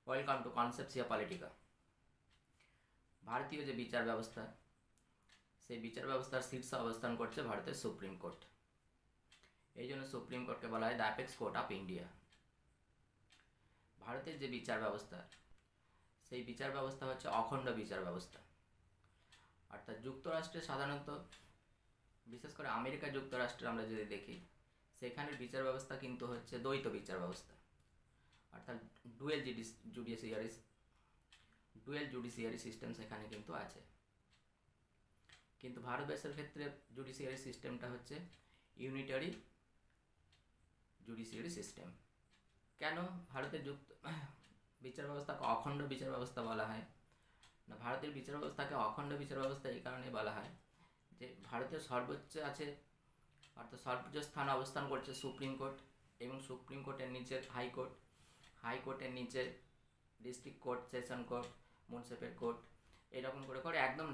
Welcome to কনসেপসিয়া Politika. ভারতীয় যে বিচার ব্যবস্থা, সেই বিচার ব্যবস্থার শীর্ষে অবস্থান করছে ভারতের সুপ্রিম কোর্ট। এই জন্য সুপ্রিম কোর্টকে বলা হয় the apex court of India. ভারতের যে বিচার ব্যবস্থা, সেই বিচার ব্যবস্থা হচ্ছে অখণ্ড বিচার ব্যবস্থা। অর্থাৎ যুক্তরাষ্ট্রে সাধারণত, বিশেষ করে আমেরিকা যুক্তরাষ্ট্রে আমরা যদি দেখি, সেখানের বিচার ব্যবস্থা কিন্তু হচ্ছে দ্বৈত বিচার ব্যবস্থা, অর্থাৎ ডুয়েল জুডিশিয়ারি সিস্টেম সেখানে কিন্তু আছে। কিন্তু ভারতবর্ষের ক্ষেত্রে জুডিশিয়ারি সিস্টেমটা হচ্ছে ইউনিটারি জুডিশিয়ারি সিস্টেম। কেন ভারতের বিচার ব্যবস্থাকে অখণ্ড বিচার ব্যবস্থা বলা হয়? না, ভারতের বিচার ব্যবস্থাকে অখণ্ড বিচার ব্যবস্থা এই কারণে বলা হয় যে ভারতের সর্বোচ্চ আছে, অর্থাৎ সর্বোচ্চ স্থানে অবস্থান করছে সুপ্রিম কোর্ট, এবং সুপ্রিম কোর্টের নিচে হাইকোর্ট, হাইকোর্টের নিচে district court, session court, municipal court, এরকম করে করে একদম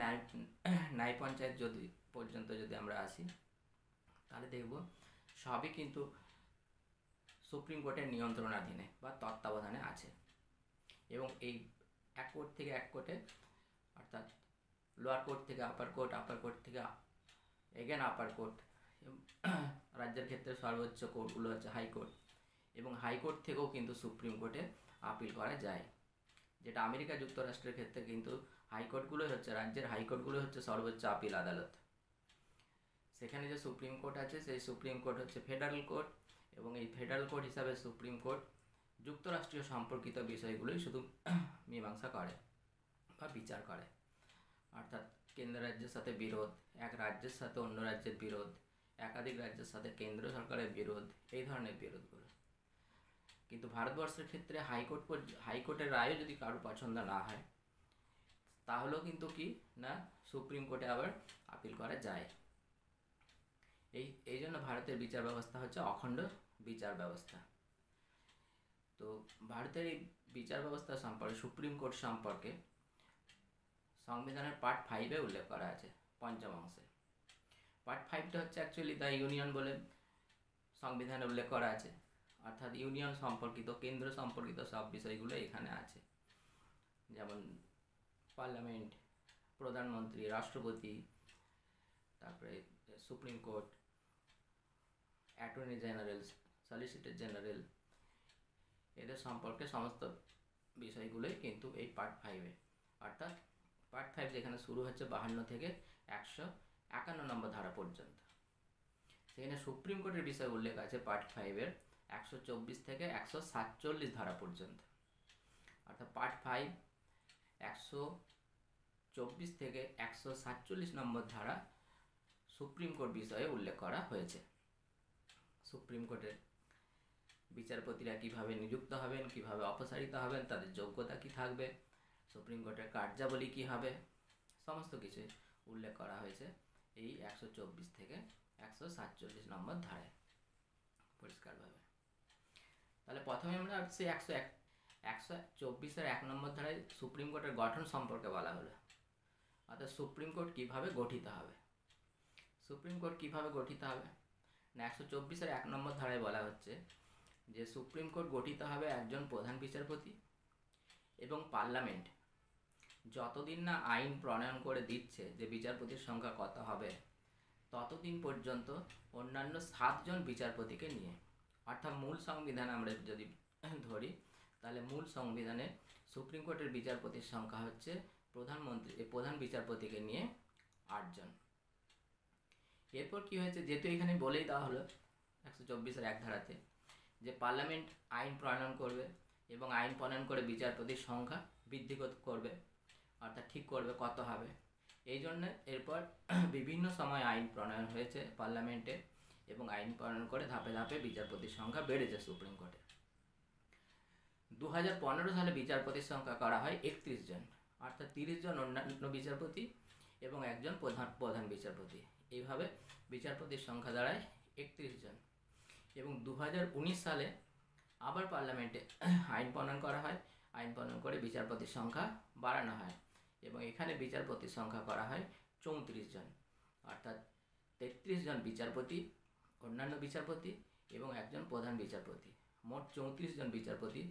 ন্যায় পঞ্চায়েত যদি পর্যন্ত যদি আমরা আসি, তাহলে দেখব সবই কিন্তু সুপ্রিম কোর্টের নিয়ন্ত্রণাধীনে বা তত্ত্বাবধানে আছে। এবং এই এক কোর্ট থেকে এক কোর্টে, অর্থাৎ লোয়ার কোর্ট থেকে আপার কোর্ট, আপার কোর্ট থেকে এগেন আপার কোর্ট, রাজ্যের ক্ষেত্রে সর্বোচ্চ কোর্টগুলো হচ্ছে হাইকোর্ট, এবং হাইকোর্ট থেকেও কিন্তু সুপ্রিম কোর্টে আপিল করা যায়। যেটা আমেরিকা যুক্তরাষ্ট্রের ক্ষেত্রে কিন্তু হাইকোর্টগুলোই হচ্ছে, রাজ্যের হাইকোর্টগুলো হচ্ছে সর্বোচ্চ আপিল আদালত। সেখানে যে সুপ্রিম কোর্ট আছে, সেই সুপ্রিম কোর্ট হচ্ছে ফেডারেল কোর্ট, এবং এই ফেডারেল কোর্ট হিসাবে সুপ্রিম কোর্ট যুক্তরাষ্ট্রীয় সম্পর্কিত বিষয়গুলোই শুধু মীমাংসা করে বা বিচার করে। অর্থাৎ কেন্দ্র রাজ্যের সাথে বিরোধ, এক রাজ্যের সাথে অন্য রাজ্যের বিরোধ, একাধিক রাজ্যের সাথে কেন্দ্র সরকারের বিরোধ, এই ধরনের বিরোধগুলো। কিন্তু ভারতবর্ষের ক্ষেত্রে হাইকোর্টের রায়ও যদি কারোর পছন্দ না হয়, তাহলেও কিন্তু কি না, সুপ্রিম কোর্টে আবার আপিল করা যায়। এই জন্য ভারতের বিচার ব্যবস্থা হচ্ছে অখণ্ড বিচার ব্যবস্থা। তো ভারতের এই বিচার ব্যবস্থা সম্পর্কে, সুপ্রিম কোর্ট সম্পর্কে সংবিধানের পার্ট 5-এ উল্লেখ করা আছে, পঞ্চম অংশে। পার্ট 5টা হচ্ছে অ্যাকচুয়ালি দ্য ইউনিয়ন বলে সংবিধানে উল্লেখ করা আছে, অর্থাৎ ইউনিয়ন সম্পর্কিত, কেন্দ্র সম্পর্কিত সব বিষয়গুলো এখানে আছে। যেমন পার্লামেন্ট, প্রধানমন্ত্রী, রাষ্ট্রপতি, তারপরে supreme court, attorney general, solicitor general, এদের সম্পর্কে সমস্ত বিষয়গুলোই কিন্তু এই পার্ট 5-এ। অর্থাৎ পার্ট 5 যেখানে শুরু হচ্ছে 52 থেকে 151 নম্বর ধারা পর্যন্ত, সেখানে সুপ্রিম কোর্টের বিষয় উল্লেখ আছে পার্ট 5-এর 124 থেকে 147 ধারা পর্যন্ত। অর্থাৎ পার্ট 5 124 থেকে 147 নম্বর ধারা সুপ্রিম কোর্ট বিষয়ে উল্লেখ করা হয়েছে। সুপ্রিম কোর্টের বিচারপতিরা কিভাবে নিযুক্ত হবেন, কিভাবে অপসারিত হবেন, তাদের যোগ্যতা কি থাকবে, সুপ্রিম কোর্টের কার্যাবলী কী হবে, সমস্ত কিছু উল্লেখ করা হয়েছে এই 124 থেকে 147 নম্বর ধারায় পরিষ্কারভাবে। তাহলে প্রথমে আমরা সেই 124-এর 1 নম্বর ধারায় সুপ্রিম কোর্টের গঠন সম্পর্কে বলা হলো। অর্থাৎ সুপ্রিম কোর্ট কীভাবে গঠিত হবে। সুপ্রিম কোর্ট কীভাবে গঠিত হবে না, 124-এর 1 নম্বর ধারায় বলা হচ্ছে যে সুপ্রিম কোর্ট গঠিত হবে একজন প্রধান বিচারপতি, এবং পার্লামেন্ট যতদিন না আইন প্রণয়ন করে দিচ্ছে যে বিচারপতির সংখ্যা কত হবে, ততদিন পর্যন্ত অন্যান্য 7 জন বিচারপতিকে নিয়ে, অর্থাৎ মূল সংবিধান আমরা যদি ধরি, তাহলে মূল সংবিধানে সুপ্রিম কোর্টের বিচারপতির সংখ্যা হচ্ছে প্রধান বিচারপতিকে নিয়ে 8 জন। এরপর কি হয়েছে, যেহেতু এখানে বলেই দেওয়া হলো 124-এর 1 ধারাতে যে পার্লামেন্ট আইন প্রণয়ন করবে, এবং আইন প্রণয়ন করে বিচারপতির সংখ্যা বৃদ্ধি করবে, অর্থাৎ ঠিক করবে কত হবে। এই জন্য এরপর বিভিন্ন সময় আইন প্রণয়ন হয়েছে পার্লামেন্টে, এবং আইন প্রণয়ন করে ধাপে ধাপে বিচারপতির সংখ্যা বেড়েছে সুপ্রিম কোর্টে। 2015 সালে বিচারপতির সংখ্যা করা হয় 31 জন, অর্থাৎ 30 জন অন্যান্য বিচারপতি এবং একজন প্রধান বিচারপতি। এইভাবে বিচারপতির সংখ্যা দাঁড়ায় 31 জন। এবং 2019 সালে আবার পার্লামেন্টে আইন প্রণয়ন করা হয়, আইন প্রণয়ন করে বিচারপতির সংখ্যা বাড়ানো হয়, এবং এখানে বিচারপতির সংখ্যা করা হয় 34 জন, অর্থাৎ 33 জন বিচারপতি, অন্যান্য বিচারপতি এবং একজন প্রধান বিচারপতি, মোট 34 জন বিচারপতি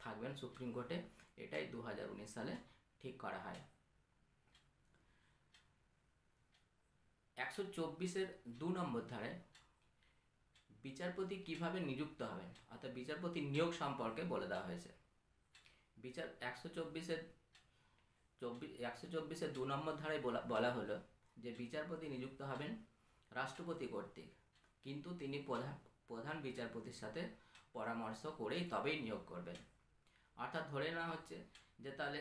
থাকবেন সুপ্রিম কোর্টে, এটাই 2019 সালে ঠিক করা হয়। 124-এর 2 নম্বর ধারায় বিচারপতি কিভাবে নিযুক্ত হবেন অর্থাৎ বিচারপতি নিয়োগ সম্পর্কে বলে দেওয়া হয়েছে। 124-এর 2 নম্বর ধারায় বলা হলো যে বিচারপতি নিযুক্ত হবেন রাষ্ট্রপতি কর্তৃক, কিন্তু তিনি প্রধান বিচারপতির সাথে পরামর্শ করেই তবেই নিয়োগ করবেন। অর্থাৎ ধরে নেওয়া হচ্ছে যে তাহলে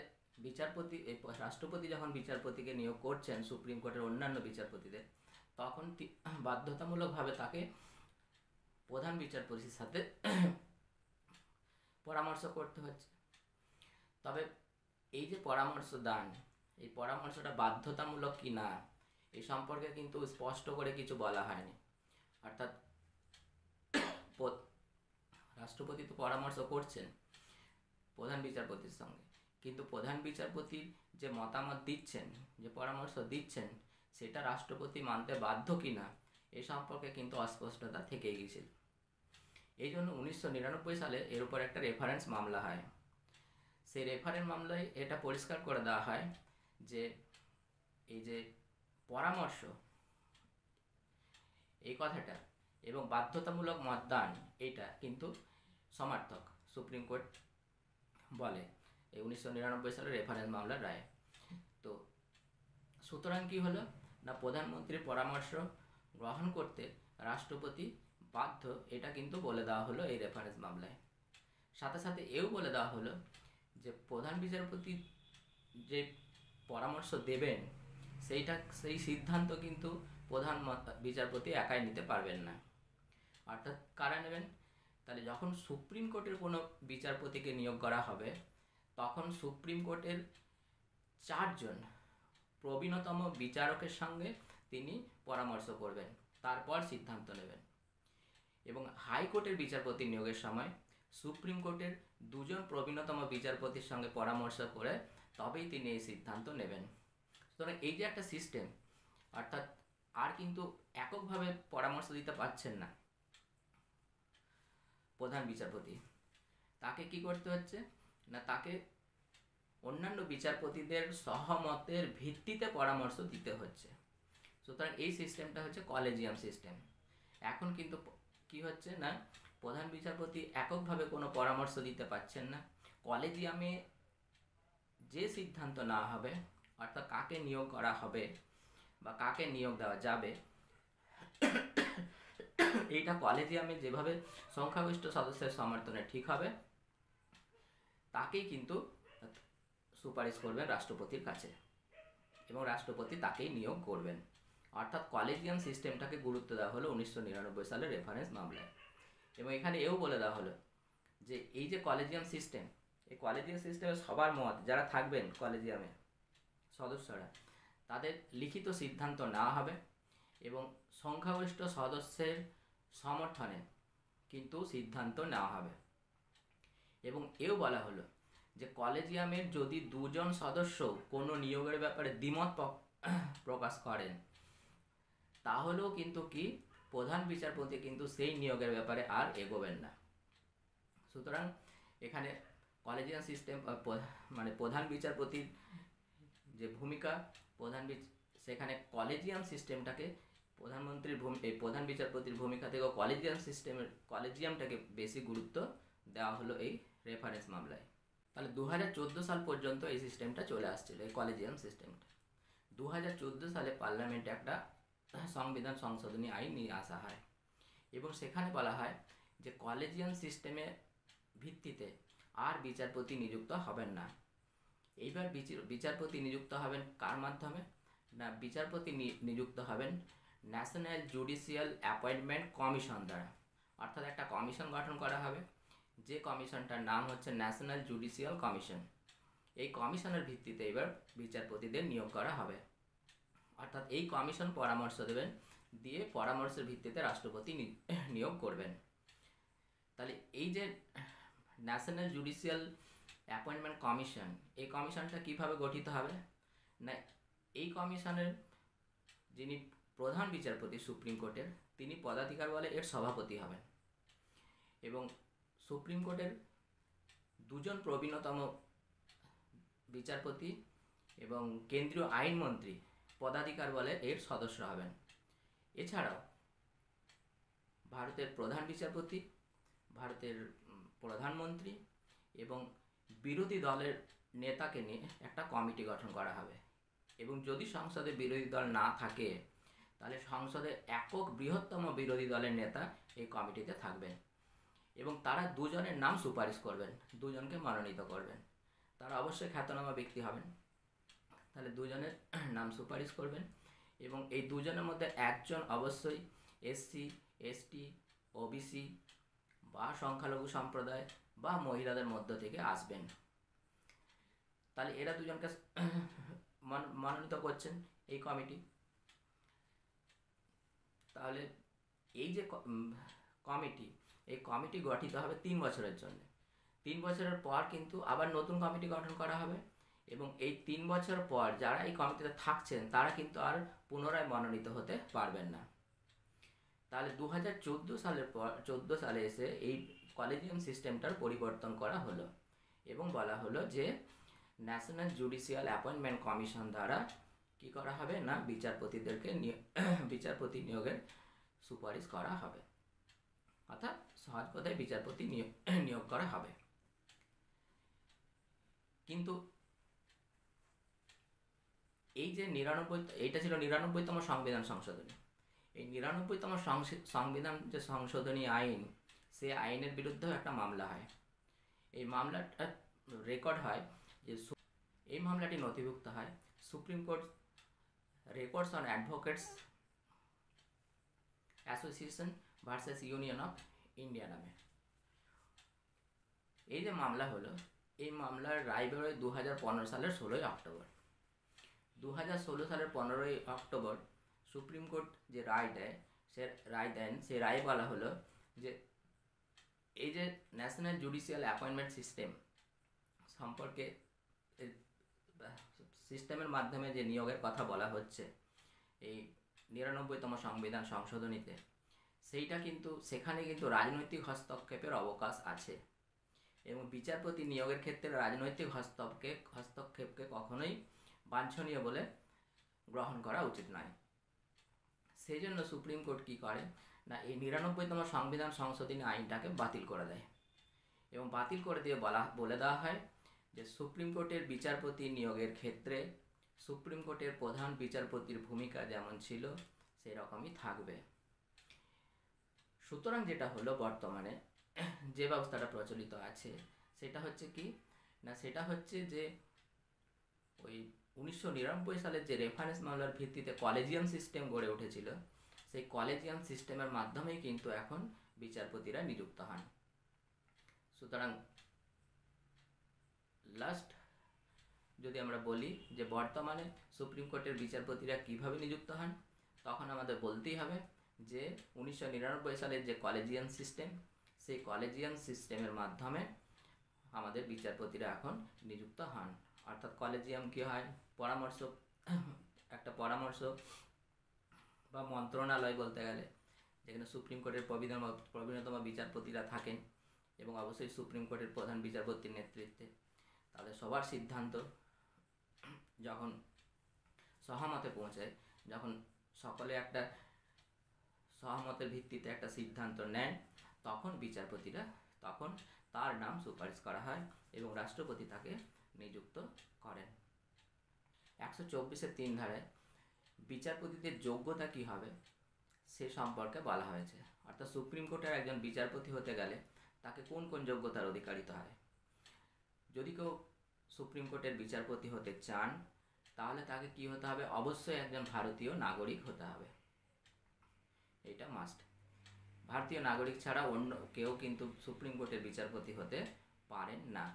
রাষ্ট্রপতি যখন বিচারপতিকে নিয়োগ করছেন সুপ্রিম কোর্টের অন্যান্য বিচারপতিদের, তখন বাধ্যতামূলকভাবে তাকে প্রধান বিচারপতির সাথে পরামর্শ করতে হচ্ছে। তবে এই যে পরামর্শ দান, এই পরামর্শটা বাধ্যতামূলক কি না এই সম্পর্কে কিন্তু স্পষ্ট করে কিছু বলা হয়নি। অর্থাৎ রাষ্ট্রপতি তো পরামর্শ করছেন প্রধান বিচারপতির সঙ্গে, কিন্তু প্রধান বিচারপতির যে মতামত দিচ্ছেন, যে পরামর্শ দিচ্ছেন, সেটা রাষ্ট্রপতি মানতে বাধ্য কিনা এ সম্পর্কে কিন্তু অস্পষ্টতা থেকেই গিয়েছিল। এই জন্য 1999 সালে এর উপর একটা রেফারেন্স মামলা হয়। সেই রেফারেন্স মামলায় এটা পরিষ্কার করে দেওয়া হয় যে এই যে পরামর্শ, এই কথাটা এবং বাধ্যতামূলক মতদান, এটা কিন্তু সমার্থক সুপ্রিম কোর্ট বলে এই 1999 সালের রেফারেন্স মামলার রায়। তো সুতরাং কি হলো না, প্রধানমন্ত্রীর পরামর্শ গ্রহণ করতে রাষ্ট্রপতি বাধ্য, এটা কিন্তু বলে দেওয়া হলো এই রেফারেন্স মামলায়। সাথে সাথে এও বলে দেওয়া হলো যে প্রধান বিচারপতি যে পরামর্শ দেবেন সেই সিদ্ধান্ত কিন্তু প্রধান বিচারপতি একাই নিতে পারবেন না। অর্থাৎ কারা নেবেন? তাহলে যখন সুপ্রিম কোর্টের কোনো বিচারপতিকে নিয়োগ করা হবে, তখন সুপ্রিম কোর্টের 4 জন প্রবীণতম বিচারকের সঙ্গে তিনি পরামর্শ করবেন, তারপর সিদ্ধান্ত নেবেন। এবং হাইকোর্টের বিচারপতি নিয়োগের সময় সুপ্রিম কোর্টের 2 জন প্রবীণতম বিচারপতির সঙ্গে পরামর্শ করে তবেই তিনি এই সিদ্ধান্ত নেবেন। সুতরাং এই যে একটা সিস্টেম, অর্থাৎ আর কিন্তু এককভাবে পরামর্শ দিতে পারছেন না প্রধান বিচারপতি, তাকে কি করতে হচ্ছে না, তাকে অন্যান্য বিচারপতিদের সহমতের ভিত্তিতে পরামর্শ দিতে হচ্ছে। সুতরাং এই সিস্টেমটা হচ্ছে কলেজিয়াম সিস্টেম। এখন কিন্তু কি হচ্ছে না, প্রধান বিচারপতি এককভাবে কোনো পরামর্শ দিতে পারছেন না। কলেজিয়ামে যে সিদ্ধান্ত নেওয়া হবে, অর্থাৎ কাকে নিয়োগ করা হবে বা কাকে নিয়োগ দেওয়া যাবে, এইটা কলেজিয়ামে যেভাবে সংখ্যাগরিষ্ঠ সদস্যের সমর্থনে ঠিক হবে, তাকেই কিন্তু সুপারিশ করবেন রাষ্ট্রপতির কাছে এবং রাষ্ট্রপতি তাকেই নিয়োগ করবেন। অর্থাৎ কলেজিয়াম সিস্টেমটাকে গুরুত্ব দেওয়া হলো 1999 সালের রেফারেন্স মামলায়। এবং এখানে এও বলে দেওয়া হলো যে এই যে কলেজিয়াম সিস্টেম, এই কলেজিয়াম সিস্টেমে সবার মত, যারা থাকবেন কলেজিয়ামে সদস্যরা, তাদের লিখিত সিদ্ধান্ত নেওয়া হবে এবং সংখ্যাগরিষ্ঠ সদস্যের সমর্থনে কিন্তু সিদ্ধান্ত নেওয়া হবে। এবং এও বলা হলো যে কলেজিয়ামের যদি 2 জন সদস্য কোনো নিয়োগের ব্যাপারে দ্বিমত প্রকাশ করেন, তাহলেও কিন্তু কি প্রধান বিচারপতি কিন্তু সেই নিয়োগের ব্যাপারে আর এগোবেন না। সুতরাং এখানে কলেজিয়াম সিস্টেম মানে প্রধান বিচারপতির যে ভূমিকা, সেখানে কলেজিয়াম সিস্টেমটাকে প্রধান বিচারপতির ভূমিকা থেকে কলেজিয়ামটাকে বেশি গুরুত্ব দেওয়া হলো এই রেফারেন্স মামলায়। তাহলে 2014 সাল পর্যন্ত এই সিস্টেমটা চলে আসছিল, এই কলেজিয়াম সিস্টেমটা। 2014 সালে পার্লামেন্টে একটা সংবিধান সংশোধনী আইন নিয়ে আসা হয় এবং সেখানে বলা হয় যে কলেজিয়াম সিস্টেমের ভিত্তিতে আর বিচারপতি নিযুক্ত হবেন না। এইবার বিচারপতি নিযুক্ত হবেন কার মাধ্যমে না, বিচারপতি নিযুক্ত হবেন ন্যাশনাল জুডিশিয়াল অ্যাপয়েন্টমেন্ট কমিশন দ্বারা। অর্থাৎ একটা কমিশন গঠন করা হবে, যে কমিশনটার নাম হচ্ছে ন্যাশনাল জুডিশিয়াল কমিশন। এই কমিশনের ভিত্তিতে এবার বিচারপতিদের নিয়োগ করা হবে। অর্থাৎ এই কমিশন পরামর্শ দেবেন, দিয়ে পরামর্শের ভিত্তিতে রাষ্ট্রপতি নিয়োগ করবেন। তাহলে এই যে ন্যাশনাল জুডিশিয়াল অ্যাপয়েন্টমেন্ট কমিশন, এই কমিশনটা কিভাবে গঠিত হবে না, এই কমিশনের যিনি প্রধান বিচারপতি সুপ্রিম কোর্টের, তিনি পদাধিকার বলে এর সভাপতি হবেন এবং সুপ্রিম কোর্টের দুজন প্রবীণতম বিচারপতি এবং কেন্দ্রীয় আইনমন্ত্রী পদাধিকার বলে এর সদস্য হবেন। এছাড়াও ভারতের প্রধান বিচারপতি, ভারতের প্রধানমন্ত্রী এবং বিরোধী দলের নেতাকে নিয়ে একটা কমিটি গঠন করা হবে। এবং যদি সংসদে বিরোধী দল না থাকে তাহলে সংসদে একক বৃহত্তম বিরোধী দলের নেতা এই কমিটিতে থাকবেন এবং তারা দুজনের নাম সুপারিশ করবেন, দুজনকে মনোনীত করবেন। তারা অবশ্যই খ্যাতনামা ব্যক্তি হবেন। তাহলে দুজনের নাম সুপারিশ করবেন এবং এই দুজনের মধ্যে একজন অবশ্যই এসসি, এসটি, ওবিসি বা সংখ্যালঘু সম্প্রদায় বা মহিলাদের মধ্য থেকে আসবেন। তাহলে এরা দুজনকে মনোনীত করছেন এই কমিটি। তাহলে এই যে কমিটি, এই কমিটি গঠিত হবে 3 বছরের জন্য। 3 বছরের পর কিন্তু আবার নতুন কমিটি গঠন করা হবে এবং এই 3 বছর পর যারা এই কমিটিতে থাকছেন তারা কিন্তু আর পুনরায় মনোনীত হতে পারবেন না। তাহলে 2014 সালে এসে এই কলেজিয়াম সিস্টেমটার পরিবর্তন করা হলো এবং বলা হলো যে ন্যাশনাল জুডিশিয়াল অ্যাপয়েন্টমেন্ট কমিশন দ্বারা কি করা হবে না বিচারপতিদেরকে বিচারপতি নিয়োগের সুপারিশ করা হবে, অর্থাৎ সহজ কথায় বিচারপতি নিয়োগ করা হবে। কিন্তু এই যে এইটা ছিল 99তম সংবিধান সংশোধনী। এই 99তম সংবিধান যে সংশোধনী আইন, সে আইনের বিরুদ্ধেও একটা মামলা হয়। এই মামলাটা রেকর্ড হয় যে এই মামলাটি নথিভুক্ত হয় supreme court records on advocates association versus union of India নামে। এই যে মামলা হলো, এই মামলার রায় বেরোয় 2015 সালের 16ই অক্টোবর। 2016 সালের 15ই অক্টোবর সুপ্রিম কোর্ট যে রায় দেন, সে রায়ে বলা হলো যে এই যে ন্যাশনাল জুডিশিয়াল অ্যাপয়েন্টমেন্ট সিস্টেম সম্পর্কে, সিস্টেমের মাধ্যমে যে নিয়োগের কথা বলা হচ্ছে এই 99তম সংবিধান সংশোধনীতে, সেইটা কিন্তু সেখানে কিন্তু রাজনৈতিক হস্তক্ষেপের অবকাশ আছে এবং বিচারপতি নিয়োগের ক্ষেত্রে রাজনৈতিক হস্তক্ষেপকে কখনোই বাঞ্ছনীয় বলে গ্রহণ করা উচিত নয়। সেই জন্য সুপ্রিম কোর্ট কী করে না, এই 99তম সংবিধান সংশোধনী আইনটাকে বাতিল করে দেয় এবং বাতিল করে দিয়ে বলে দেওয়া হয় যে সুপ্রিম কোর্টের বিচারপতি নিয়োগের ক্ষেত্রে সুপ্রিম কোর্টের প্রধান বিচারপতির ভূমিকা যেমন ছিল সেই রকমই থাকবে। সুতরাং যেটা হলো বর্তমানে যে ব্যবস্থাটা প্রচলিত আছে সেটা হচ্ছে কি না, সেটা হচ্ছে যে ওই 1999 সালের যে রেফারেন্স মামলার ভিত্তিতে কলেজিয়াম সিস্টেম গড়ে উঠেছিল, সেই কলেজিয়াম সিস্টেমের মাধ্যমেই কিন্তু এখন বিচারপতিরা নিযুক্ত হন। সুতরাং লাস্ট যদি আমরা বলি যে বর্তমানে সুপ্রিম কোর্টের বিচারপতিরা কিভাবে নিযুক্ত হন, তখন আমাদের বলতেই হবে যে 1999 সালের যে কলেজিয়াম সিস্টেম, সেই কলেজিয়াম সিস্টেমের মাধ্যমে আমাদের বিচারপতিরা এখন নিযুক্ত হন। অর্থাৎ কলেজিয়াম কী হয়, একটা পরামর্শ বা মন্ত্রণালয় বলতে গেলে, যেখানে সুপ্রিম কোর্টের প্রবীণতম বিচারপতিরা থাকেন এবং অবশ্যই সুপ্রিম কোর্টের প্রধান বিচারপতির নেতৃত্বে তাদের সবার সিদ্ধান্ত যখন সহমতে পৌঁছায়, যখন সকলে একটা সহমতের ভিত্তিতে একটা সিদ্ধান্ত নেন, তখন তার নাম সুপারিশ করা হয় এবং রাষ্ট্রপতি তাকে নিযুক্ত করেন। 124-3 ধারায় বিচারপতিদের যোগ্যতা কী হবে সে সম্পর্কে বলা হয়েছে। অর্থাৎ সুপ্রিম কোর্টের একজন বিচারপতি হতে গেলে তাকে কোন কোন যোগ্যতার অধিকারিত হয়। যদি কেউ সুপ্রিম কোর্টের বিচারপতি হতে চান তাহলে তাকে কি হতে হবে, অবশ্যই একজন ভারতীয় নাগরিক হতে হবে, এটা মাস্ট। ভারতীয় নাগরিক ছাড়া অন্য কেউ কিন্তু সুপ্রিম কোর্টের বিচারপতি হতে পারেন না।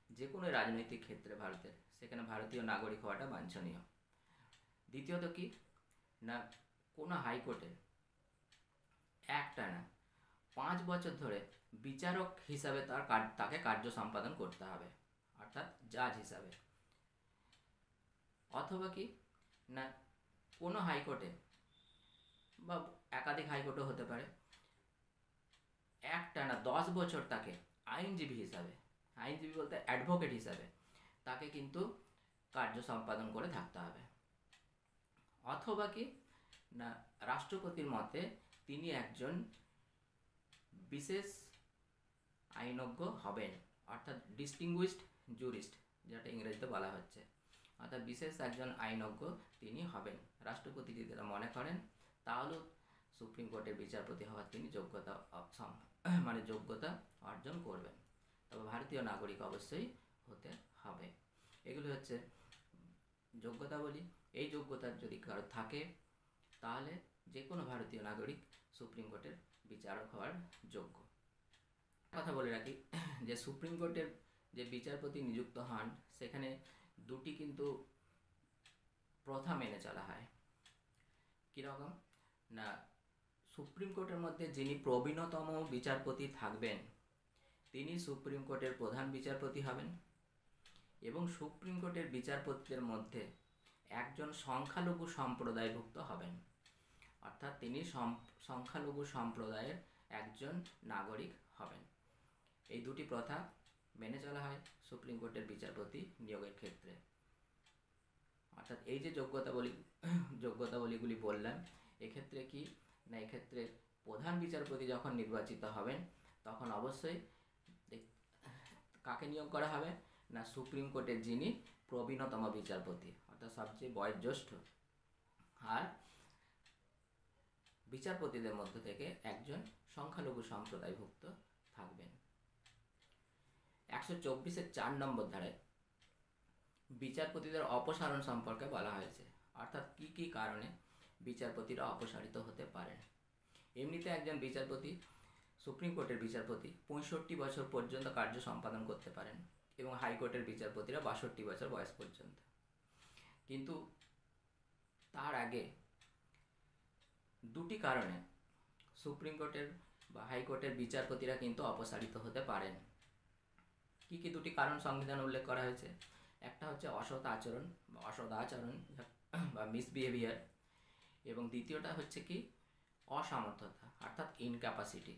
যে কোনো রাজনৈতিক ক্ষেত্রে ভারতের, সেখানে ভারতীয় নাগরিক হওয়াটা বাঞ্ছনীয়। দ্বিতীয়ত কি না, কোনো হাইকোর্টে একটানা 5 বছর ধরে বিচারক হিসাবে তাকে কার্য সম্পাদন করতে হবে, অর্থাৎ জাজ হিসাবে। অথবা কি না, কোনো হাইকোর্টে বা একাধিক হাইকোর্টও হতে পারে, একটানা 10 বছর তাকে আইনজীবী হিসাবে আইনজীবী বলতে অ্যাডভোকেট হিসাবে তাকে কিন্তু কার্য সম্পাদন করে থাকতে হবে। অথবা কি না, রাষ্ট্রপতির মতে তিনি একজন বিশেষ আইনজ্ঞ হবেন, অর্থাৎ ডিস্টিংগুইশড জুরিস্ট যেটা ইংরেজিতে বলা হচ্ছে, অর্থাৎ বিশেষ একজন আইনজ্ঞ তিনি হবেন। রাষ্ট্রপতি যদি এটা মনে করেন তাহলেও সুপ্রিম কোর্টের বিচারপতি হওয়ার তিনি যোগ্যতা অর্জন করবেন। তবে ভারতীয় নাগরিক অবশ্যই হতে হবে। এগুলি হচ্ছে যোগ্যতাবলী। এই যোগ্যতা যদি কারো থাকে তাহলে যে কোনো ভারতীয় নাগরিক সুপ্রিম কোর্টের বিচারক হওয়ার যোগ্য। কথা বলে রাখি যে সুপ্রিম কোর্টের যে বিচারপতি নিযুক্ত হন সেখানে দুটি কিন্তু প্রথা মেনে চলা হয়। কীরকম না, সুপ্রিম কোর্টের মধ্যে যিনি প্রবীণতম বিচারপতি থাকবেন তিনি সুপ্রিম কোর্টের প্রধান বিচারপতি হবেন, এবং সুপ্রিম কোর্টের বিচারপতিদের মধ্যে একজন সংখ্যালঘু সম্প্রদায়ভুক্ত হবেন, অর্থাৎ তিনি সংখ্যালঘু সম্প্রদায়ের একজন নাগরিক হবেন। এই দুটি প্রথা মেনে চলা হয় সুপ্রিম কোর্টের বিচারপতি নিয়োগের ক্ষেত্রে। অর্থাৎ এই যে যোগ্যতাবলীগুলি বললাম, এক্ষেত্রে কি না, এক্ষেত্রে প্রধান বিচারপতি যখন নির্বাচিত হবেন তখন অবশ্যই কাকে নিয়োগ করা হবে না, সুপ্রিম কোর্টের যিনি প্রবীণতম বিচারপতি অর্থাৎ সবচেয়ে বয়োজ্যেষ্ঠ, আর বিচারপতিদের মধ্য থেকে একজন সংখ্যালঘু সম্প্রদায়ভুক্ত থাকবেন। 124-এর 4 নম্বর ধারায় বিচারপতিদের অপসারণ সম্পর্কে বলা হয়েছে, অর্থাৎ কি কি কারণে বিচারপতিরা অপসারিত হতে পারেন। এমনিতে একজন বিচারপতি, সুপ্রিম কোর্টের বিচারপতি 65 বছর পর্যন্ত কার্য সম্পাদন করতে পারেন এবং হাইকোর্টের বিচারপতিরা 62 বছর বয়স পর্যন্ত। কিন্তু তার আগে দুটি কারণে সুপ্রিম কোর্টের বা হাইকোর্টের বিচারপতিরা কিন্তু অপসারিত হতে পারেন। কি কি দুটি কারণ সংবিধানে উল্লেখ করা হয়েছে? একটা হচ্ছে অসৎ আচরণ বা মিসবিহেভিয়ার, এবং দ্বিতীয়টা হচ্ছে কি অসামর্থ্যতা অর্থাৎ ইনক্যাপাসিটি।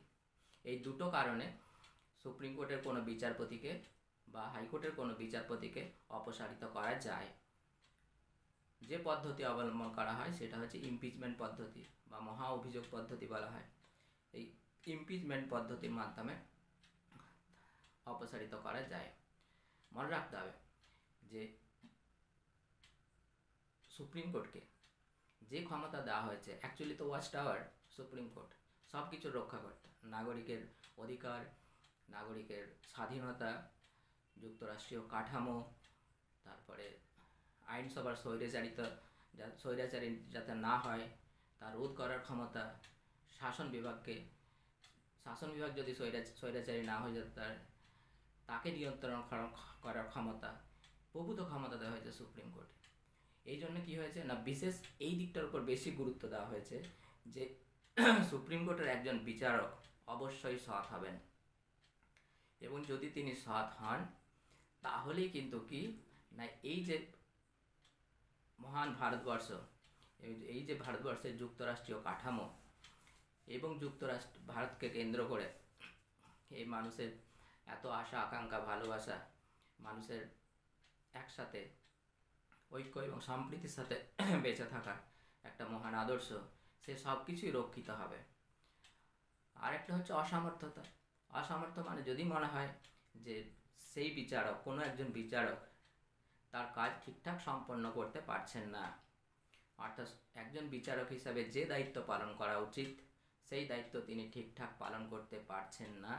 এই দুটো কারণে সুপ্রিম কোর্টের কোনো বিচারপতিকে বা হাইকোর্টের কোনো বিচারপতিকে অপসারিত করা যায়। যে পদ্ধতি অবলম্বন করা হয় সেটা হচ্ছে ইমপিচমেন্ট পদ্ধতি বা মহা অভিযোগ পদ্ধতি বলা হয়। এই ইমপিচমেন্ট পদ্ধতির মাধ্যমে অপসারিত করা যায়। মনে রাখতে হবে যে সুপ্রিম কোর্টকে যে ক্ষমতা দেওয়া হয়েছে, অ্যাকচুয়ালি তো ওয়াচ টাওয়ার সুপ্রিম কোর্ট, সব কিছু রক্ষা করতে, নাগরিকের অধিকার, নাগরিকের স্বাধীনতা, যুক্তরাষ্ট্রীয় কাঠামো, তারপরে আইনসভার স্বৈরাচারী যাতে না হয় তা রোধ করার ক্ষমতা, শাসন বিভাগ যদি স্বৈরাচারী না হয়ে যায় তাকে নিয়ন্ত্রণ করার ক্ষমতা, প্রভূত ক্ষমতা দেওয়া হয়েছে সুপ্রিম কোর্টে। এই জন্য কী হয়েছে না, বিশেষ এই দিকটার উপর বেশি গুরুত্ব দেওয়া হয়েছে যে সুপ্রিম কোর্টের একজন বিচারক অবশ্যই সৎ হবেন, এবং যদি তিনি সৎ হন তাহলেই কিন্তু কি না, এই যে মহান ভারতবর্ষ, এই যে ভারতবর্ষের যুক্তরাষ্ট্রীয় কাঠামো এবং ভারতকে কেন্দ্র করে এই মানুষের এত আশা আকাঙ্ক্ষা, ভালোবাসা, মানুষের একসাথে ঐক্য এবং সম্প্রীতির সাথে বেঁচে থাকা একটা মহান আদর্শ, সে সব কিছুই রক্ষিত হবে। আরেকটা হচ্ছে অসামর্থ্য মানে যদি মনে হয় যে সেই বিচারক, কোনো একজন বিচারক তার কাজ ঠিকঠাক সম্পন্ন করতে পারছেন না, অর্থাৎ একজন বিচারক হিসাবে যে দায়িত্ব পালন করা উচিত সেই দায়িত্ব তিনি ঠিকঠাক পালন করতে পারছেন না,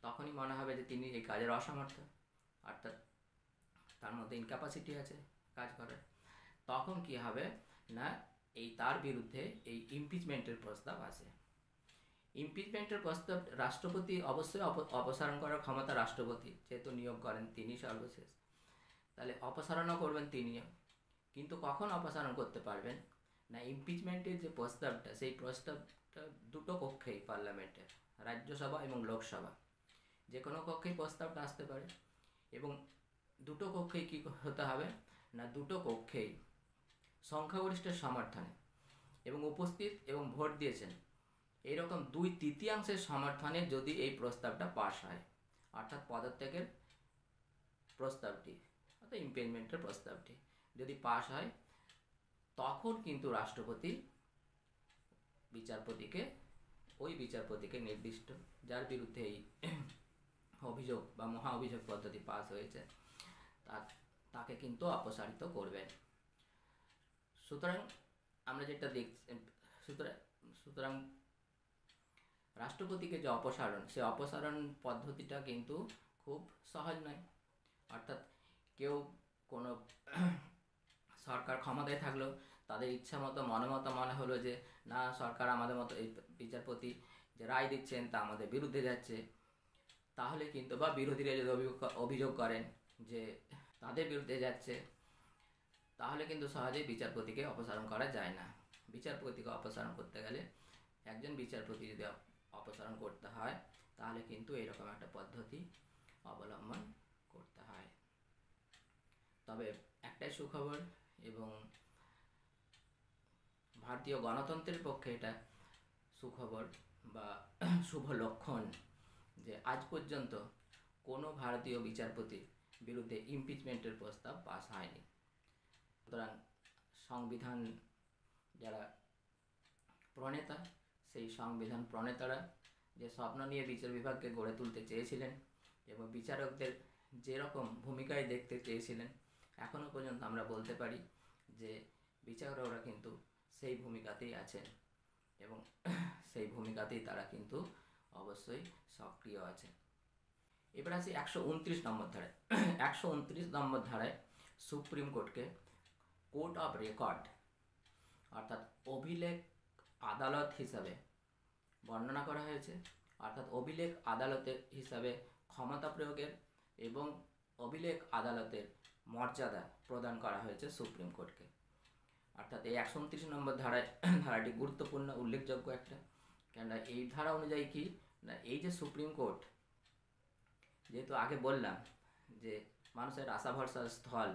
তখনই মনে হবে যে তিনি এই কাজের অসমর্থ, অর্থাৎ তার মধ্যে ইনক্যাপাসিটি আছে কাজ করার। তখন কি হবে না, তার বিরুদ্ধে এই ইমপিচমেন্টের প্রস্তাব আসে। ইমপিচমেন্টের প্রস্তাব রাষ্ট্রপতি অবশ্যই অপসারণ করার ক্ষমতা রাষ্ট্রপতি, যেহেতু নিয়োগ করেন তিনি সর্বশেষ, তাহলে অপসারণও করবেন তিনিও। কিন্তু কখন অপসারণ করতে পারবেন না, ইমপিচমেন্টের যে প্রস্তাবটা, সেই প্রস্তাবটা দুটো কক্ষেই, পার্লামেন্টের রাজ্যসভা এবং লোকসভা, যে কোনো কক্ষেই প্রস্তাবটা আসতে পারে, এবং দুটো কক্ষেই কী হতে হবে না, দুটো কক্ষেই সংখ্যাগরিষ্ঠের সমর্থনে এবং উপস্থিত এবং ভোট দিয়েছেন এইরকম 2/3 সমর্থনে যদি এই প্রস্তাবটা পাশ হয়, অর্থাৎ পদত্যাগের প্রস্তাবটি অর্থাৎ ইমপিচমেন্টের প্রস্তাবটি যদি পাশ হয়, তখন কিন্তু রাষ্ট্রপতি ওই বিচারপতিকে নির্দিষ্ট, যার বিরুদ্ধে এই অভিযোগ বা মহা অভিযোগ পদ্ধতি পাস হয়েছে, তাকে কিন্তু অপসারিত করবেন। সুতরাং আমরা যেটা দেখছি, সুতরাং রাষ্ট্রপতিকে যে অপসারণ, সে অপসারণ পদ্ধতিটা কিন্তু খুব সহজ নয়। অর্থাৎ কেউ কোনো সরকার ক্ষমতায় থাকলো, তাদের ইচ্ছা মতো মনে হলো যে না, সরকার আমাদের মতো, এই বিচারপতি যে রায় দিচ্ছেন তা আমাদের বিরুদ্ধে যাচ্ছে, তাহলে কিন্তু, বা বিরোধীরা যদি অভিযোগ করেন যে তাদের বিরুদ্ধে যাচ্ছে, তাহলে কিন্তু সহজেই বিচারপতিকে অপসারণ করা যায় না। বিচারপতিকে অপসারণ করতে গেলে, একজন বিচারপতি যদি অপসারণ করতে হয়, তাহলে কিন্তু এরকম একটা পদ্ধতি অবলম্বন করতে হয়। তবে একটাই সুখবর, এবং ভারতীয় গণতন্ত্রের পক্ষে এটা সুখবর বা শুভ লক্ষণ যে আজ পর্যন্ত কোনো ভারতীয় বিচারপতির বিরুদ্ধে ইমপিচমেন্টের প্রস্তাব পাস হয়নি। সুতরাং সংবিধান যারা প্রণেতা, সেই সংবিধান প্রণেতারা যে স্বপ্ন নিয়ে বিচার বিভাগকে গড়ে তুলতে চেয়েছিলেন এবং বিচারকদের যেরকম ভূমিকায় দেখতে চেয়েছিলেন, এখনও পর্যন্ত আমরা বলতে পারি যে বিচারকরা কিন্তু সেই ভূমিকাতেই আছেন, এবং সেই ভূমিকাতেই তারা কিন্তু অবশ্যই সক্রিয় আছেন। এবার আসি 129 নম্বর ধারায়। 129 নম্বর ধারায় সুপ্রিম কোর্টকে কোর্ট অফ রেকর্ড অর্থাৎ অভিলেখ আদালত হিসাবে বর্ণনা করা হয়েছে। অর্থাৎ অভিলেখ আদালতের হিসাবে ক্ষমতা প্রয়োগের এবং অভিলেখ আদালতের মর্যাদা প্রদান করা হয়েছে সুপ্রিম কোর্টকে। অর্থাৎ এই 129 নম্বর ধারাটি গুরুত্বপূর্ণ, উল্লেখযোগ্য একটা, কেননা এই ধারা অনুযায়ী কি না, এই যে সুপ্রিম কোর্ট, যেহেতু আগে বললাম যে মানুষের আশা ভরসার স্থল,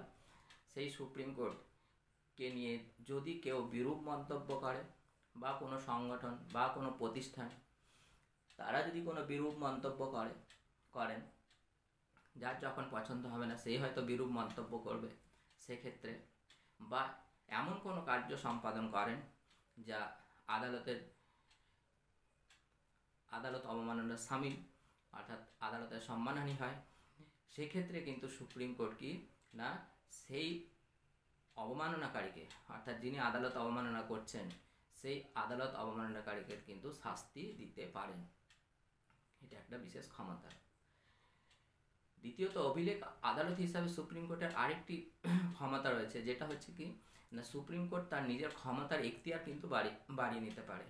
সেই সুপ্রিম কোর্টকে নিয়ে যদি কেউ বিরূপ মন্তব্য করে, বা কোনো সংগঠন বা কোনো প্রতিষ্ঠান, তারা যদি কোনো বিরূপ মন্তব্য করেন, যার যখন পছন্দ হবে না সেই হয়তো বিরূপ মন্তব্য করবে, সেক্ষেত্রে, বা এমন কোনো কার্য সম্পাদন করেন যা আদালত অবমাননার শামিল, অর্থাৎ আদালতের সম্মানহানি হয়, সেক্ষেত্রে কিন্তু সুপ্রিম কোর্ট কি না, সেই অবমাননাকারীকে, অর্থাৎ যিনি আদালত অবমাননা করছেন, সেই আদালত অবমাননাকারীকে কিন্তু শাস্তি দিতে পারেন। এটা একটা বিশেষ ক্ষমতা। দ্বিতীয়ত, অভিলেখ আদালত হিসাবে সুপ্রিম কোর্টের আরেকটি ক্ষমতা রয়েছে, যেটা হচ্ছে কি না, সুপ্রিম কোর্ট তার নিজের ক্ষমতার এখতিয়ার কিন্তু বাড়িয়ে নিতে পারে।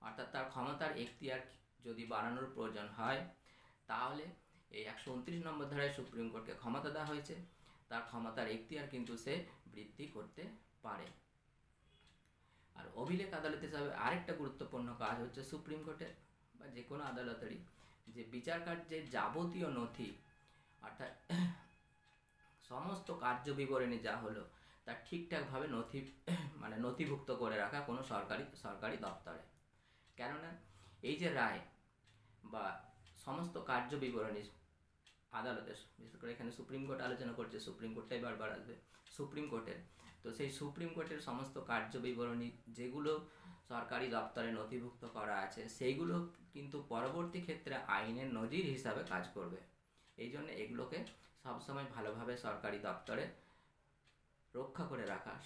অর্থাৎ তার ক্ষমতার এখতিয়ার যদি বাড়ানোর প্রয়োজন হয়, তাহলে এই 129 নম্বর ধারায় সুপ্রিম কোর্টকে ক্ষমতা দেওয়া হয়েছে, তার ক্ষমতার এখতিয়ার কিন্তু সে বৃদ্ধি করতে পারে। আর অভিলেখ আদালত হিসাবে আরেকটা গুরুত্বপূর্ণ কাজ হচ্ছে সুপ্রিম কোর্টের বা যে কোনো আদালতেরই, যে বিচার কার্যের যাবতীয় নথি, অর্থাৎ সমস্ত কার্য বিবরণী যা হলো তা ঠিকঠাকভাবে নথিভুক্ত করে রাখা কোনো সরকারি দপ্তরে। কেননা এই যে রায় বা সমস্ত কার্য বিবরণী আদালতের, বিশেষ করে এখানে সুপ্রিম কোর্ট আলোচনা করছে, সুপ্রিম কোর্টটাই বারবার আসবে, সুপ্রিম কোর্টের, তো সেই সুপ্রিম কোর্টের সমস্ত কার্য বিবরণী যেগুলো সরকারি দপ্তরে নথিভুক্ত করা আছে, সেইগুলো কিন্তু পরবর্তী ক্ষেত্রে আইনের নজির হিসাবে কাজ করবে। এই জন্য এগুলোকে সবসময় ভালোভাবে সরকারি দপ্তরে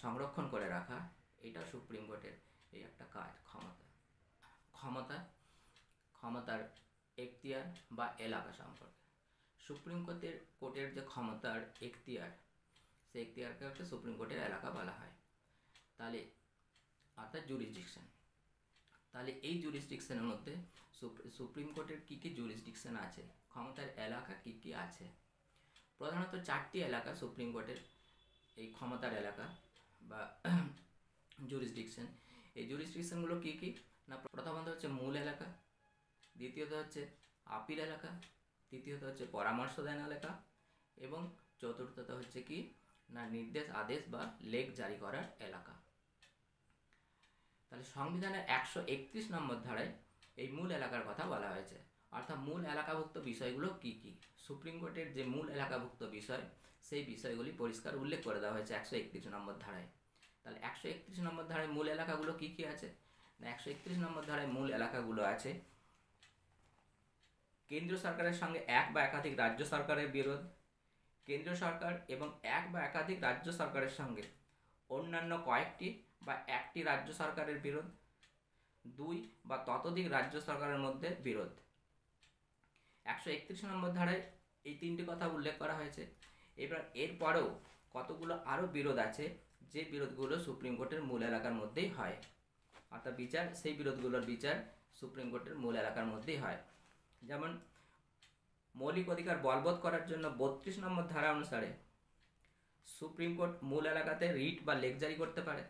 সংরক্ষণ করে রাখা, এটা সুপ্রিম কোর্টের এই একটা কাজ, ক্ষমতার এখতিয়ার বা এলাকা সম্পর্কে। সুপ্রিম কোর্টের যে ক্ষমতার এখতিয়ার, সেই এখতিয়ারকে হচ্ছে সুপ্রিম কোর্টের এলাকা বলা হয়। তাহলে অর্থাৎ জুরিসডিকশন। তাহলে এই জুরিসডিকশনের মধ্যে সুপ্রিম কোর্টের কী কী জুরিসডিকশন আছে, ক্ষমতার এলাকা কী কী আছে? প্রধানত 4টি এলাকা সুপ্রিম কোর্টের এই ক্ষমতার এলাকা বা জুরিসডিকশন। এই জুরিসডিকশনগুলো কী কী না, প্রথমত হচ্ছে মূল এলাকা, দ্বিতীয়ত হচ্ছে আপিল এলাকা, তৃতীয়ত হচ্ছে পরামর্শদান এলাকা, এবং চতুর্থত হচ্ছে কি না, নির্দেশ, আদেশ বা লেখ জারি করার এলাকা। তাহলে সংবিধানের 131 নম্বর ধারায় এই মূল এলাকার কথা বলা হয়েছে। অর্থাৎ মূল এলাকাভুক্ত বিষয়গুলো কি কি। সুপ্রিম কোর্টের যে মূল এলাকাভুক্ত বিষয় সেই বিষয়গুলি পরিষ্কার উল্লেখ করে দেওয়া হয়েছে 131 নম্বর ধারায়। তাহলে 131 নম্বর ধারায় মূল এলাকাগুলো কি কি আছে না, 131 নম্বর ধারায় মূল এলাকাগুলো আছে কেন্দ্রীয় সরকারের সঙ্গে এক বা একাধিক রাজ্য সরকারের বিরোধ, কেন্দ্রীয় সরকার এবং এক বা একাধিক রাজ্য সরকারের সঙ্গে অন্যান্য কয়েকটি বা একটি রাজ্য সরকারের বিরোধ, দুই বা ততোধিক রাজ্য সরকারের মধ্যে বিরোধ। 131 নম্বর ধারায় এই তিনটি কথা উল্লেখ করা হয়েছে। এবার এরপরেও কতগুলো আরও বিরোধ আছে যে বিরোধগুলো সুপ্রিম কোর্টের মূল এলাকার মধ্যেই হয়, অর্থাৎ বিচার সেই বিরোধগুলোর বিচার সুপ্রিম কোর্টের মূল এলাকার মধ্যেই হয়। যেমন মৌলিক অধিকার বলবৎ করার জন্য 32 নম্বর ধারা অনুসারে সুপ্রিম কোর্ট মূল এলাকাতে রিট বা লেক জারি করতে পারে।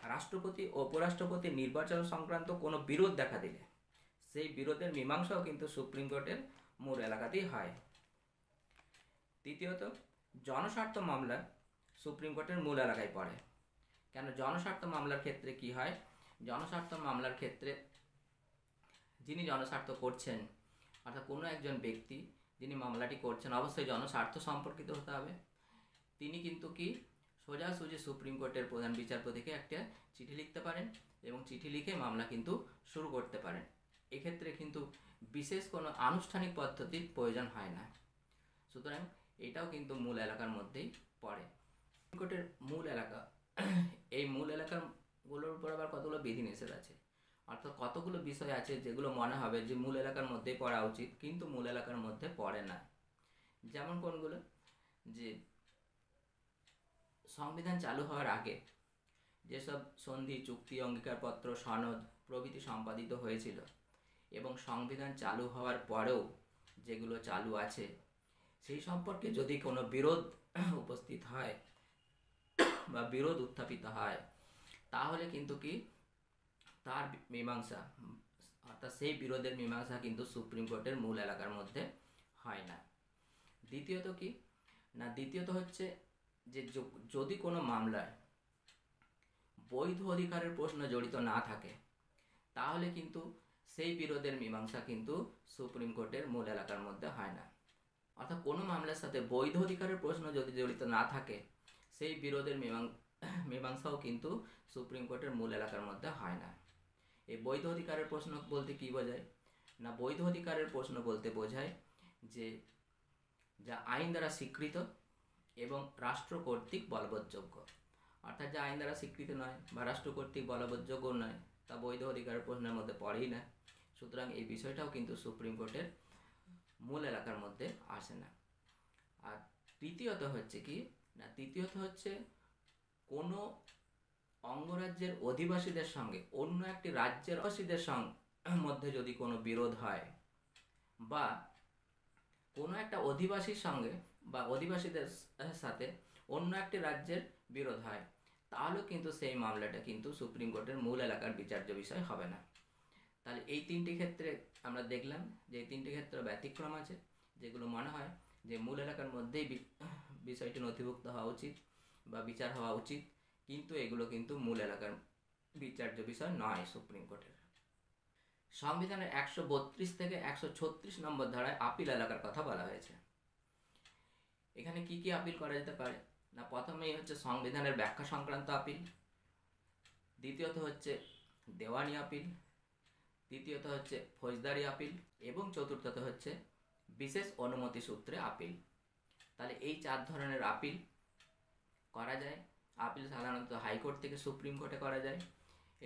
রাষ্ট্রপতি ও উপরাষ্ট্রপতি নির্বাচন সংক্রান্ত কোনো বিরোধ দেখা দিলে সেই বিরোধের মীমাংসাও কিন্তু সুপ্রিম কোর্টের মূল এলাকাতেই হয়। তৃতীয়ত, জনস্বার্থ মামলা সুপ্রিম কোর্টের মূল এলাকায় পড়ে। কেন জনস্বার্থ মামলার ক্ষেত্রে কি হয়, জনস্বার্থ মামলার ক্ষেত্রে যিনি জনস্বার্থ করছেন অর্থাৎ কোনো একজন ব্যক্তি যিনি মামলাটি করছেন অবশ্যই জনস্বার্থ সম্পর্কিত হতে হবে। তিনি কিন্তু কি সোজাসুজি সুপ্রিম কোর্টের প্রধান বিচারপতিকে একটা চিঠি লিখতে পারেন এবং চিঠি লিখে মামলা কিন্তু শুরু করতে পারেন। এক্ষেত্রে কিন্তু বিশেষ কোনো আনুষ্ঠানিক পদ্ধতির প্রয়োজন হয় না। সুতরাং এটাও কিন্তু মূল এলাকার মধ্যেই পড়ে। সুপ্রিম কোর্টের মূল এলাকা, এই মূল এলাকাগুলোর উপর আবার কতগুলো বিধিনিষেধ আছে, অর্থাৎ কতগুলো বিষয় আছে যেগুলো মনে হবে যে মূল এলাকার মধ্যেই পড়া উচিত কিন্তু মূল এলাকার মধ্যে পড়ে না। যেমন কোনগুলো, যে সংবিধান চালু হওয়ার আগে যেসব সন্ধি, চুক্তি, অঙ্গীকারপত্র, সনদ প্রভৃতি সম্পাদিত হয়েছিল এবং সংবিধান চালু হওয়ার পরেও যেগুলো চালু আছে সেই সম্পর্কে যদি কোনো বিরোধ উপস্থিত হয় বা বিরোধ উত্থাপিত হয় তাহলে কিন্তু কি তার মীমাংসা অর্থাৎ সেই বিরোধের মীমাংসা কিন্তু সুপ্রিম কোর্টের মূল এলাকার মধ্যে হয় না। দ্বিতীয়ত কি না, দ্বিতীয়ত হচ্ছে যে যদি কোনো মামলায় বৈধ অধিকারের প্রশ্ন জড়িত না থাকে তাহলে কিন্তু সেই বিরোধের মীমাংসা কিন্তু সুপ্রিম কোর্টের মূল এলাকার মধ্যে হয় না। অর্থাৎ কোনো মামলার সাথে বৈধ অধিকারের প্রশ্ন যদি জড়িত না থাকে সেই বিরোধের মীমাংসাও কিন্তু সুপ্রিম কোর্টের মূল এলাকার মধ্যে হয় না। এই বৈধ অধিকারের প্রশ্ন বলতে কি বোঝায় না, বৈধ অধিকারের প্রশ্ন বলতে বোঝায় যে যা আইন দ্বারা স্বীকৃত এবং রাষ্ট্র কর্তৃক বলবৎযোগ্য। অর্থাৎ যা আইন দ্বারা স্বীকৃত নয় বা রাষ্ট্র কর্তৃক বলবৎযোগ্য নয় তা বৈধ অধিকারের প্রশ্নের মধ্যে পড়েই না। সুতরাং এই বিষয়টাও কিন্তু সুপ্রিম কোর্টের মূল এলাকার মধ্যে আসে না। আর তৃতীয়ত হচ্ছে কি না, তৃতীয়ত হচ্ছে কোনো অঙ্গরাজ্যের অধিবাসীদের সঙ্গে অন্য একটি রাজ্যের অধিবাসীদের মধ্যে যদি কোনো বিরোধ হয় বা কোনো একটা অধিবাসীর সঙ্গে বা অধিবাসীদের সাথে অন্য একটি রাজ্যের বিরোধ হয় তাহলেও কিন্তু সেই মামলাটা কিন্তু সুপ্রিম কোর্টের মূল এলাকার বিচার্য বিষয় হবে না। তাহলে এই তিনটি ক্ষেত্রে আমরা দেখলাম যে এই তিনটি ক্ষেত্রে ব্যতিক্রম আছে যেগুলো মনে হয় যে মূল এলাকার মধ্যেই বিষয়টি নথিভুক্ত হওয়া উচিত বা বিচার হওয়া উচিত, কিন্তু এগুলো কিন্তু মূল এলাকার বিচার্য বিষয় নয় সুপ্রিম কোর্টের। সংবিধানের 132 থেকে 136 নম্বর ধারায় আপিল এলাকার কথা বলা হয়েছে। এখানে কি কি আপিল করা যেতে পারে না, প্রথমেই হচ্ছে সংবিধানের ব্যাখ্যা সংক্রান্ত আপিল, দ্বিতীয়ত হচ্ছে দেওয়ানি আপিল, তৃতীয়ত হচ্ছে ফৌজদারি আপিল এবং চতুর্থত হচ্ছে বিশেষ অনুমতি সূত্রে আপিল। তাহলে এই 4 ধরনের আপিল করা যায়। আপিল সাধারণত হাইকোর্ট থেকে সুপ্রিম কোর্টে করা যায়।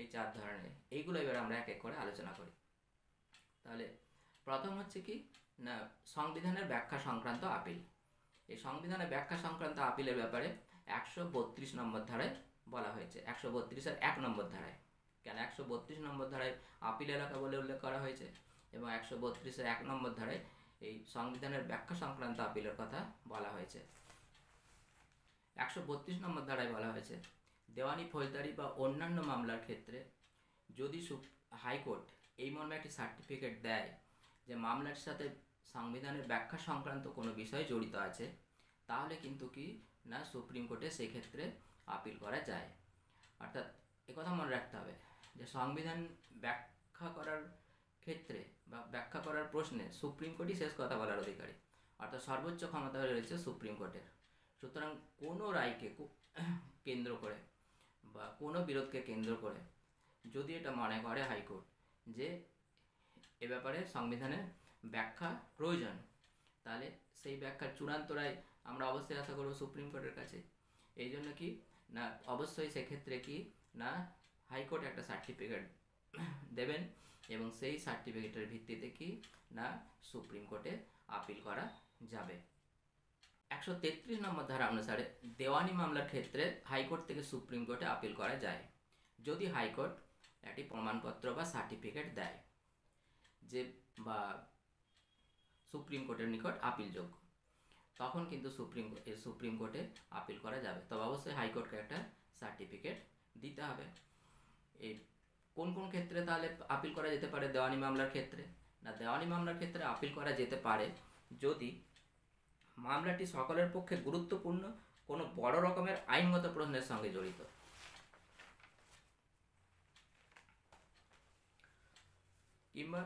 এই 4 ধরনের, এইগুলো এবার আমরা এক এক করে আলোচনা করি। তাহলে প্রথম হচ্ছে কি না, সংবিধানের ব্যাখ্যা সংক্রান্ত আপিল। এই সংবিধানের ব্যাখ্যা সংক্রান্ত আপিলের ব্যাপারে 132 নম্বর ধারায় বলা হয়েছে। 132-এর 1 নম্বর ধারায়, কেন 132 নম্বর ধারায় আপিল এলাকা বলে উল্লেখ করা হয়েছে এবং 132-এর 1 নম্বর ধারায় এই সংবিধানের ব্যাখ্যা সংক্রান্ত আপিলের কথা বলা হয়েছে। 132 নম্বর ধারায় বলা হয়েছে দেওয়ানি, ফৌজদারি বা অন্যান্য মামলার ক্ষেত্রে যদি হাইকোর্ট এই মর্মে একটি সার্টিফিকেট দেয় যে মামলার সাথে সংবিধানের ব্যাখ্যা সংক্রান্ত কোনো বিষয় জড়িত আছে তাহলে কিন্তু কি না সুপ্রিম কোর্টে সেই ক্ষেত্রে আপিল করা যায়। অর্থাৎ একথা মনে রাখতে হবে যে সংবিধান ব্যাখ্যা করার ক্ষেত্রে বা ব্যাখ্যা করার প্রশ্নে সুপ্রিম কোর্টই শেষ কথা বলার অধিকারী, অর্থাৎ সর্বোচ্চ ক্ষমতা রয়েছে সুপ্রিম কোর্টের। সুতরাং কোনো রায়কে কেন্দ্র করে বা কোনো বিরোধকে কেন্দ্র করে যদি এটা মনে করে হাইকোর্ট যে এ ব্যাপারে সংবিধানের ব্যাখ্যা প্রয়োজন, তাহলে সেই ব্যাখ্যার চূড়ান্ত রায় আমরা অবশ্যই আশা করব সুপ্রিম কোর্টের কাছে। এই জন্য কি না, অবশ্যই সেক্ষেত্রে কি না, হাইকোর্ট একটা সার্টিফিকেট দেবেন এবং সেই সার্টিফিকেটের ভিত্তিতে কি না সুপ্রিম কোর্টে আপিল করা যাবে। 133 নম্বর ধারা অনুসারে দেওয়ানি মামলার ক্ষেত্রে হাইকোর্ট থেকে সুপ্রিম কোর্টে আপিল করা যায় যদি হাইকোর্ট একটি প্রমাণপত্র বা সার্টিফিকেট দেয় যে বা সুপ্রিম কোর্টের নিকট আপিলযোগ্য, তখন কিন্তু সুপ্রিম কোর্টে আপিল করা যাবে। তবে অবশ্যই হাইকোর্টকে একটা সার্টিফিকেট দিতে হবে। এই কোন কোন ক্ষেত্রে তাহলে আপিল করা যেতে পারে দেওয়ানি মামলার ক্ষেত্রে? না, দেওয়ানি মামলার ক্ষেত্রে আপিল করা যেতে পারে যদি মামলাটি সকলের পক্ষে গুরুত্বপূর্ণ কোনো বড় রকমের আইনগত প্রশ্নের সঙ্গে জড়িত, কিংবা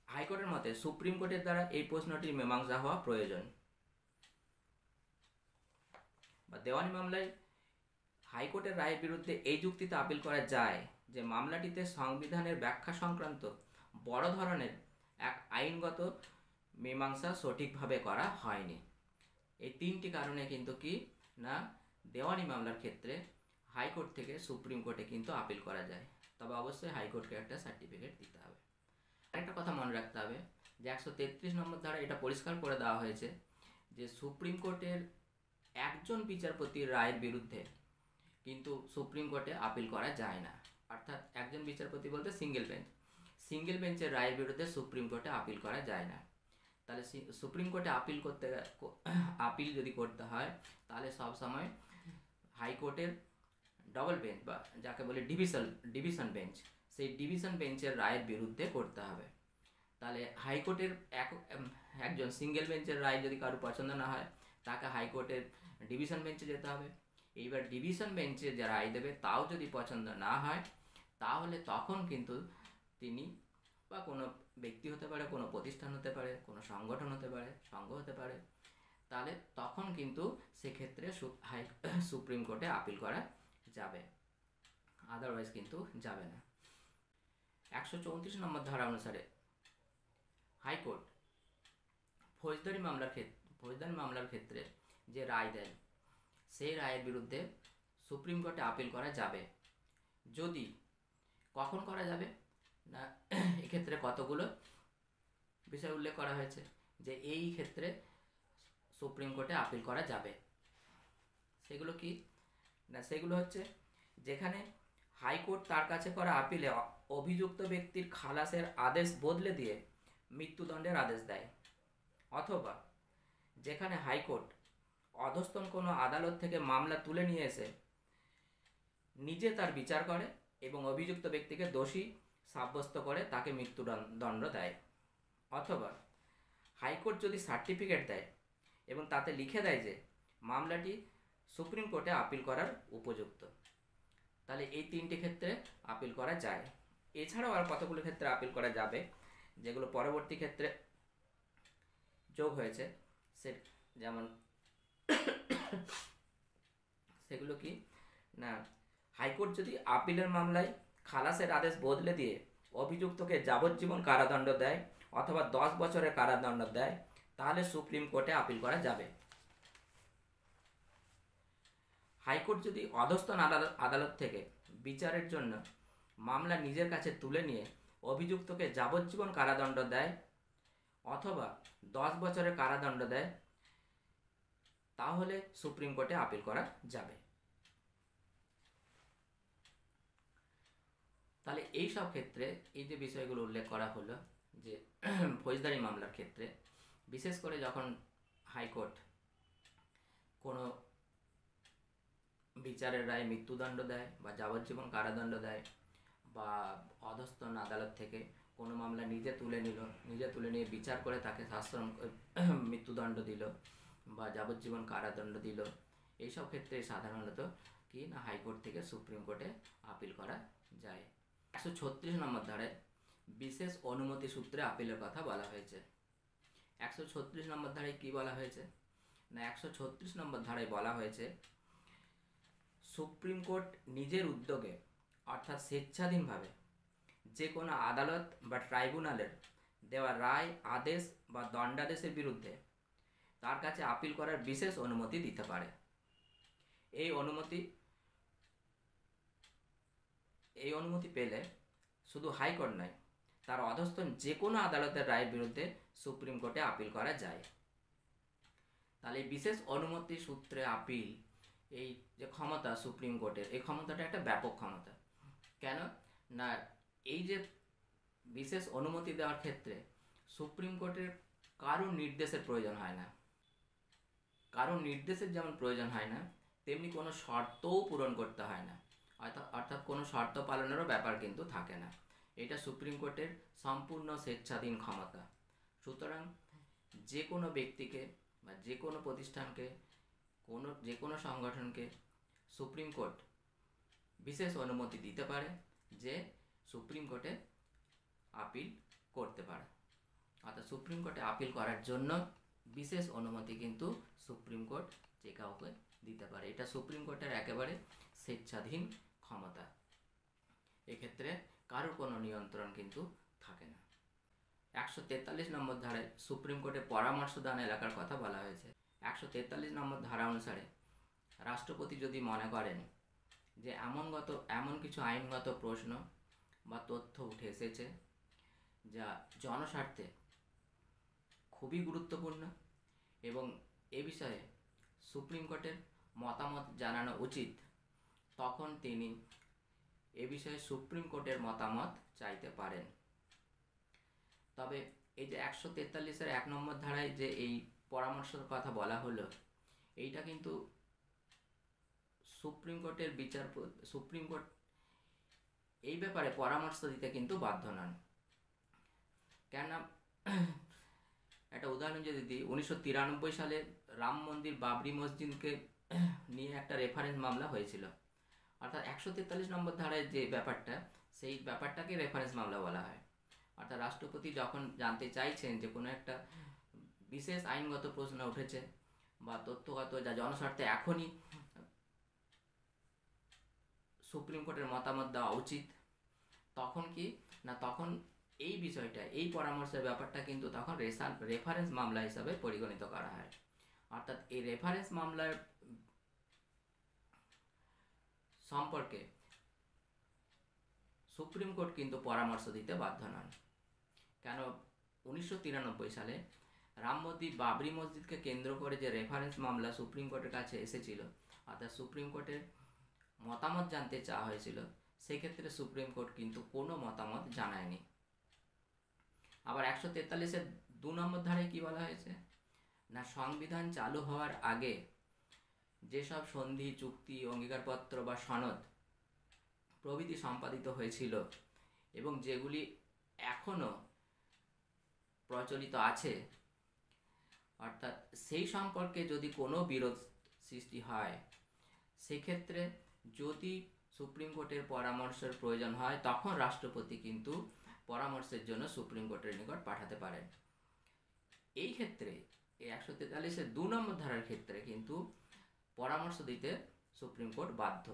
হাইকোর্টের মতে সুপ্রিম কোর্টের দ্বারা এই প্রশ্নটির মীমাংসা হওয়া প্রয়োজন। বা দেওয়ানি মামলায় হাইকোর্টের রায়ের বিরুদ্ধে এই যুক্তিতে আপিল করা যায় যে মামলাটিতে সংবিধানের ব্যাখ্যা সংক্রান্ত বড় ধরনের এক আইনগত মীমাংসা সঠিকভাবে করা হয়নি। এই তিনটি কারণে কিন্তু কি না দেওয়ানি মামলার ক্ষেত্রে হাইকোর্ট থেকে সুপ্রিম কোর্টে কিন্তু আপিল করা যায়। তবে অবশ্যই হাইকোর্টকে একটা সার্টিফিকেট দিতে হবে। একটা কথা মনে রাখতে হবে যে 133 নম্বর ধারা এটা পরিষ্কার করে দেওয়া হয়েছে যে সুপ্রিম কোর্টের একজন বিচারপতির রায়ের বিরুদ্ধে কিন্তু সুপ্রিম কোর্টে আপিল করা যায় না। অর্থাৎ একজন বিচারপতি বলতে সিঙ্গেল বেঞ্চের রায়ের বিরুদ্ধে সুপ্রিম কোর্টে আপিল করা যায় না। তাহলে সুপ্রিম কোর্টে আপিল যদি করতে হয় তাহলে সবসময় হাইকোর্টের ডবল বেঞ্চ বা যাকে বলে ডিভিশন বেঞ্চ, সেই ডিভিশন বেঞ্চের রায়ের বিরুদ্ধে করতে হবে। তাহলে হাইকোর্টের একজন সিঙ্গেল বেঞ্চের রায় যদি কারো পছন্দ না হয় তাকে হাইকোর্টের ডিভিশন বেঞ্চে যেতে হবে। এইবার ডিভিশন বেঞ্চে যে রায় দেবে তাও যদি পছন্দ না হয় তাহলে তখন কিন্তু তিনি বা কোনো ব্যক্তি হতে পারে, কোনো প্রতিষ্ঠান হতে পারে, কোনো সংগঠন হতে পারে, সংঘ হতে পারে, তাহলে তখন কিন্তু সেক্ষেত্রে সুপ্রিম কোর্টে আপিল করা যাবে, আদারওয়াইজ কিন্তু যাবে না। 134 নম্বর ধারা অনুসারে হাইকোর্ট ফৌজদারি মামলার ক্ষেত্রে যে রায় দেয় সেই রায়ের বিরুদ্ধে সুপ্রিম কোর্টে আপিল করা যাবে যদি, কখন করা যাবে না, এক্ষেত্রে কতগুলো বিষয় উল্লেখ করা হয়েছে যে এই ক্ষেত্রে সুপ্রিম কোর্টে আপিল করা যাবে। সেগুলো কি না, সেগুলো হচ্ছে যেখানে হাইকোর্ট তার কাছে করা আপিলে অভিযুক্ত ব্যক্তির খালাসের আদেশ বদলে দিয়ে মৃত্যুদণ্ডের আদেশ দেয়, অথবা যেখানে হাইকোর্ট অধস্তন কোনো আদালত থেকে মামলা তুলে নিয়ে এসে নিজে তার বিচার করে এবং অভিযুক্ত ব্যক্তিকে দোষী সাব্যস্ত করে তাকে মৃত্যুদণ্ড দেয়, অথবা হাইকোর্ট যদি সার্টিফিকেট দেয় এবং তাতে লিখে দেয় যে মামলাটি সুপ্রিম কোর্টে আপিল করার উপযুক্ত, তাহলে এই তিনটি ক্ষেত্রে আপিল করা যায়। এছাড়াও আর কতগুলো ক্ষেত্রে আপিল করা যাবে যেগুলো পরবর্তী ক্ষেত্রে যোগ হয়েছে, যেমন সেগুলো কি না, হাইকোর্ট যদি আপিলের মামলায় খালাসের আদেশ বদলে দিয়ে অভিযুক্তকে যাবজ্জীবন কারাদণ্ড দেয় অথবা 10 বছরের কারাদণ্ড দেয় তাহলে সুপ্রিম কোর্টে আপিল করা যাবে। হাইকোর্ট যদি অধস্তন আদালত থেকে বিচারের জন্য মামলা নিজের কাছে তুলে নিয়ে অভিযুক্তকে যাবজ্জীবন কারাদণ্ড দেয় অথবা 10 বছরের কারাদণ্ড দেয় তাহলে সুপ্রিম কোর্টে আপিল করা যাবে। তাহলে এই সব ক্ষেত্রে এই যে বিষয়গুলো উল্লেখ করা হলো যে ফৌজদারি মামলার ক্ষেত্রে বিশেষ করে যখন হাইকোর্ট কোনো বিচারের রায়ে মৃত্যুদণ্ড দেয় বা যাবজ্জীবন কারাদণ্ড দেয় বা অধস্তন আদালত থেকে কোনো মামলা নিজে তুলে নিয়ে বিচার করে তাকে মৃত্যুদণ্ড দিল বা যাবজ্জীবন কারাদণ্ড দিল, এইসব ক্ষেত্রে সাধারণত কি না হাইকোর্ট থেকে সুপ্রিম কোর্টে আপিল করা যায়। 136 নম্বর ধারায় বিশেষ অনুমতি সূত্রে আপিলের কথা বলা হয়েছে। 136 নম্বর ধারায় কি বলা হয়েছে না, 136 নম্বর ধারায় বলা হয়েছে সুপ্রিম কোর্ট নিজের উদ্যোগে অর্থাৎ স্বেচ্ছাধীনভাবে যে কোনো আদালত বা ট্রাইব্যুনালের দেওয়া রায়, আদেশ বা দণ্ডাদেশের বিরুদ্ধে তার কাছে আপিল করার বিশেষ অনুমতি দিতে পারে। এই অনুমতি পেলে শুধু হাইকোর্ট নয়, তার অধস্তন যে কোনো আদালতের রায়ের বিরুদ্ধে সুপ্রিম কোর্টে আপিল করা যায়। তাহলে বিশেষ অনুমতি সূত্রে আপিল, এই যে ক্ষমতা সুপ্রিম কোর্টের, এই ক্ষমতাটা একটা ব্যাপক ক্ষমতা। কেন না, এই যে বিশেষ অনুমতি দেওয়ার ক্ষেত্রে সুপ্রিম কোর্টের কারোর নির্দেশের প্রয়োজন হয় না। কারোর নির্দেশের যেমন প্রয়োজন হয় না, তেমনি কোনো শর্তও পূরণ করতে হয় না, অর্থাৎ কোনো শর্ত পালনেরও ব্যাপার কিন্তু থাকে না। এটা সুপ্রিম কোর্টের সম্পূর্ণ স্বেচ্ছাধীন ক্ষমতা। সুতরাং যে কোনো ব্যক্তিকে বা যে কোনো প্রতিষ্ঠানকে, যে কোনো সংগঠনকে সুপ্রিম কোর্ট বিশেষ অনুমতি দিতে পারে যে সুপ্রিম কোর্টে আপিল করতে পারে। অর্থাৎ সুপ্রিম কোর্টে আপিল করার জন্য বিশেষ অনুমতি কিন্তু সুপ্রিম কোর্ট যে কাউকে দিতে পারে। এটা সুপ্রিম কোর্টের একেবারে স্বেচ্ছাধীন ক্ষমতা। এক্ষেত্রে কারোর কোনো নিয়ন্ত্রণ কিন্তু থাকে না। 143 নম্বর ধারায় সুপ্রিম কোর্টে পরামর্শদান এলাকার কথা বলা হয়েছে। 143 নম্বর ধারা অনুসারে রাষ্ট্রপতি যদি মনে করেন যে এমন কিছু আইনগত প্রশ্ন বা তথ্য উঠে এসেছে যা জনস্বার্থে খুবই গুরুত্বপূর্ণ এবং এ বিষয়ে সুপ্রিম কোর্টের মতামত জানানো উচিত, তখন তিনি এ বিষয়ে সুপ্রিম কোর্টের মতামত চাইতে পারেন। তবে এই যে 143-এর 1 নম্বর ধারায় যে এই পরামর্শের কথা বলা হলো, এইটা কিন্তু সুপ্রিম কোর্ট এই ব্যাপারে পরামর্শ দিতে কিন্তু বাধ্য নন। কেননা একটা উদাহরণ যদি দিই, 1993 সালে রাম মন্দির বাবরি মসজিদকে নিয়ে একটা রেফারেন্স মামলা হয়েছিল। অর্থাৎ 143 নম্বর ধারায় যে ব্যাপারটা, সেই ব্যাপারটাকে রেফারেন্স মামলা বলা হয়। অর্থাৎ রাষ্ট্রপতি যখন জানতে চাইছেন যে কোনো একটা বিশেষ আইনগত প্রশ্ন উঠেছে বা তথ্যগত যা জনস্বার্থে এখনই সুপ্রিম কোর্টের মতামত দেওয়া উচিত, তখন এই বিষয়টা, এই পরামর্শের ব্যাপারটা কিন্তু তখন রেফারেন্স মামলা হিসাবে পরিগণিত করা হয়। অর্থাৎ এই রেফারেন্স মামলার সম্পর্কে সুপ্রিম কোর্ট কিন্তু পরামর্শ দিতে বাধ্য নন। কেন, 1993 সালে রাম মন্দির বাবরি মসজিদকে কেন্দ্র করে যে রেফারেন্স মামলা সুপ্রিম কোর্টের কাছে এসেছিল, অর্থাৎ সুপ্রিম কোর্টের মতামত জানতে চাওয়া হয়েছিল, সেক্ষেত্রে সুপ্রিম কোর্ট কিন্তু কোনো মতামত জানায়নি। আবার 143-এর 2 নম্বর ধারায় কি বলা হয়েছে না, সংবিধান চালু হওয়ার আগে যেসব সন্ধি, চুক্তি, অঙ্গীকারপত্র বা সনদ প্রভৃতি সম্পাদিত হয়েছিল এবং যেগুলি এখনও প্রচলিত আছে, অর্থাৎ সেই সম্পর্কে যদি কোনো বিরোধ সৃষ্টি হয়, সেক্ষেত্রে যদি সুপ্রিম কোর্টের পরামর্শের প্রয়োজন হয়, তখন রাষ্ট্রপতি কিন্তু পরামর্শের জন্য সুপ্রিম কোর্টের নিকট পাঠাতে পারেন। এই ক্ষেত্রে এই 143-এর 2 নম্বর ধারার ক্ষেত্রে কিন্তু পরামর্শ দিতে সুপ্রিম কোর্ট বাধ্য।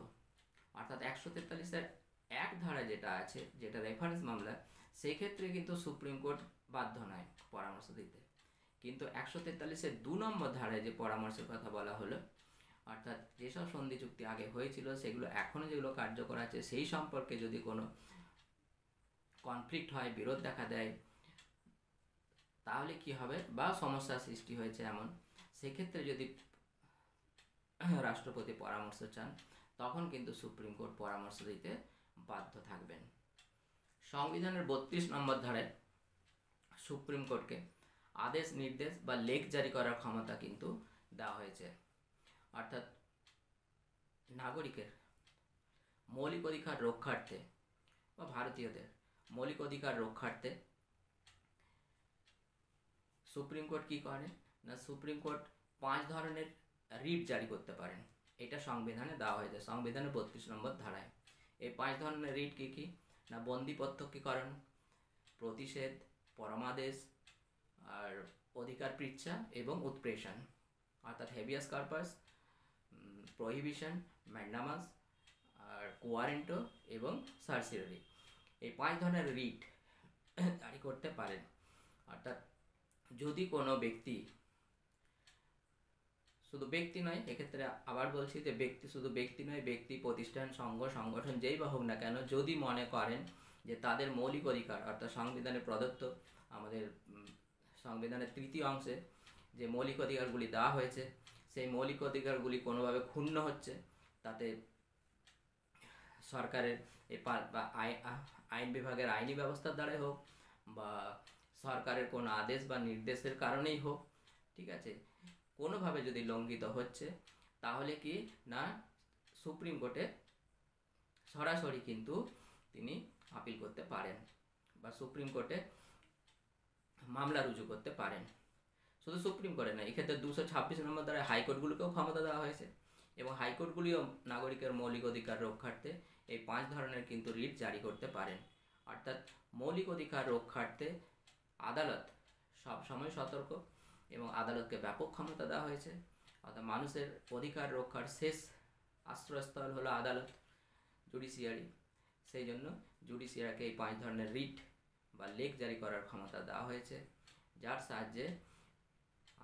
অর্থাৎ 143-এর 1 ধারা যেটা আছে, যেটা রেফারেন্স মামলা, সেই ক্ষেত্রে কিন্তু সুপ্রিম কোর্ট বাধ্য নয় পরামর্শ দিতে। কিন্তু 143-এর 2 নম্বর ধারায় যে পরামর্শের কথা বলা হলো, অর্থাৎ যেসব সন্ধি চুক্তি আগে হয়েছিল সেগুলো এখনও যেগুলো কার্যকর আছে, সেই সম্পর্কে যদি কোনো কনফ্লিক্ট হয়, বিরোধ দেখা দেয়, তাহলে কি হবে, বা সমস্যার সৃষ্টি হয়েছে এমন, সেক্ষেত্রে যদি রাষ্ট্রপতি পরামর্শ চান, তখন কিন্তু সুপ্রিম কোর্ট পরামর্শ দিতে বাধ্য থাকবেন। সংবিধানের 32 নম্বর ধারায় সুপ্রিম কোর্টকে আদেশ, নির্দেশ বা লেখ জারি করার ক্ষমতা কিন্তু দেওয়া হয়েছে। অর্থাৎ নাগরিকের মৌলিক অধিকার রক্ষার্থে বা ভারতীয়দের মৌলিক অধিকার রক্ষার্থে সুপ্রিম কোর্ট কি করে না, সুপ্রিম কোর্ট 5 ধরনের রিট জারি করতে পারেন। এটা সংবিধানে দেওয়া হয়েছে, সংবিধানের 32 নম্বর ধারায়। এই 5 ধরনের রিট কী কী না, বন্দি প্রত্যক্ষীকরণ, প্রতিষেধ, পরমাদেশ আর অধিকার পৃচ্ছা এবং উৎপ্রেষণ, অর্থাৎ হেভিয়াস কর্পাস, প্রহিবিশন, ম্যান্ডামাস আর কোয়ারেন্টো এবং সার্সিরারি, এই 5 ধরনের রিট জারি করতে পারেন। অর্থাৎ যদি কোনো ব্যক্তি, শুধু ব্যক্তি নয়, এক্ষেত্রে আবার বলছি যে শুধু ব্যক্তি নয়, ব্যক্তি, প্রতিষ্ঠান, সংঘ, সংগঠন যেই বা হোক না কেন, যদি মনে করেন যে তাদের মৌলিক অধিকার অর্থাৎ সংবিধানে প্রদত্ত, আমাদের সংবিধানের 3য় অংশে যে মৌলিক অধিকারগুলি দেওয়া হয়েছে, সেই মৌলিক অধিকারগুলি কোনোভাবে ক্ষুণ্ণ হচ্ছে, তাতে সরকারের বা আইন বিভাগের আইনি ব্যবস্থার দ্বারাই হোক বা সরকারের কোনো আদেশ বা নির্দেশের কারণেই হোক, ঠিক আছে, কোনোভাবে যদি লঙ্ঘিত হচ্ছে, তাহলে কি না সুপ্রিম কোর্টে সরাসরি কিন্তু তিনি আপিল করতে পারেন বা সুপ্রিম কোর্টে মামলা রুজু করতে পারেন। শুধু সুপ্রিম কোর্টে না, এক্ষেত্রে 226 নম্বর দ্বারা হাইকোর্টগুলোকেও ক্ষমতা দেওয়া হয়েছে এবং হাইকোর্টগুলিও নাগরিকের মৌলিক অধিকার রক্ষার্থে এই 5 ধরনের কিন্তু রিট জারি করতে পারেন। অর্থাৎ মৌলিক অধিকার রক্ষার্থে আদালত সবসময় সতর্ক এবং আদালতকে ব্যাপক ক্ষমতা দেওয়া হয়েছে। অর্থাৎ মানুষের অধিকার রক্ষার শেষ আশ্রয়স্থল হলো আদালত, জুডিশিয়ারি। সেই জন্য জুডিশিয়ারিকে এই 5 ধরনের রিট বা লেখ জারি করার ক্ষমতা দেওয়া হয়েছে, যার সাহায্যে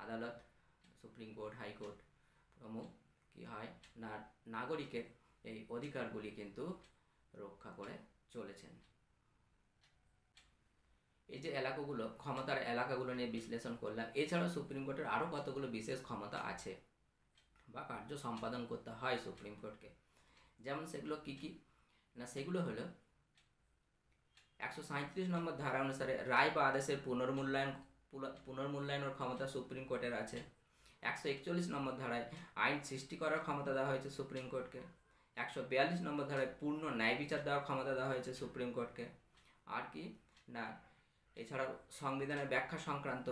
আদালত, সুপ্রিম কোর্ট, হাইকোর্ট প্রমুখ কী হয় না নাগরিকের এই অধিকারগুলি কিন্তু রক্ষা করে চলেছেন। এই যে এলাকাগুলো, ক্ষমতার এলাকাগুলো নিয়ে বিশ্লেষণ করলাম। এছাড়াও সুপ্রিম কোর্টের আরও কতগুলো বিশেষ ক্ষমতা আছে বা কার্য সম্পাদন করতে হয় সুপ্রিম কোর্টকে। যেমন সেগুলো কি কি না, সেগুলো হলো 137 নম্বর ধারা অনুসারে রায় বা আদেশের পুনর্মূল্যায়নের ক্ষমতা সুপ্রিম কোর্টের আছে। 141 নম্বর ধারায় আইন সৃষ্টি করার ক্ষমতা দেওয়া হয়েছে সুপ্রিম কোর্টকে। 142 নম্বর ধারায় পূর্ণ ন্যায় বিচার দেওয়ার ক্ষমতা দেওয়া হয়েছে সুপ্রিম কোর্টকে। আর কি না, এছাড়াও সংবিধানের ব্যাখ্যা সংক্রান্ত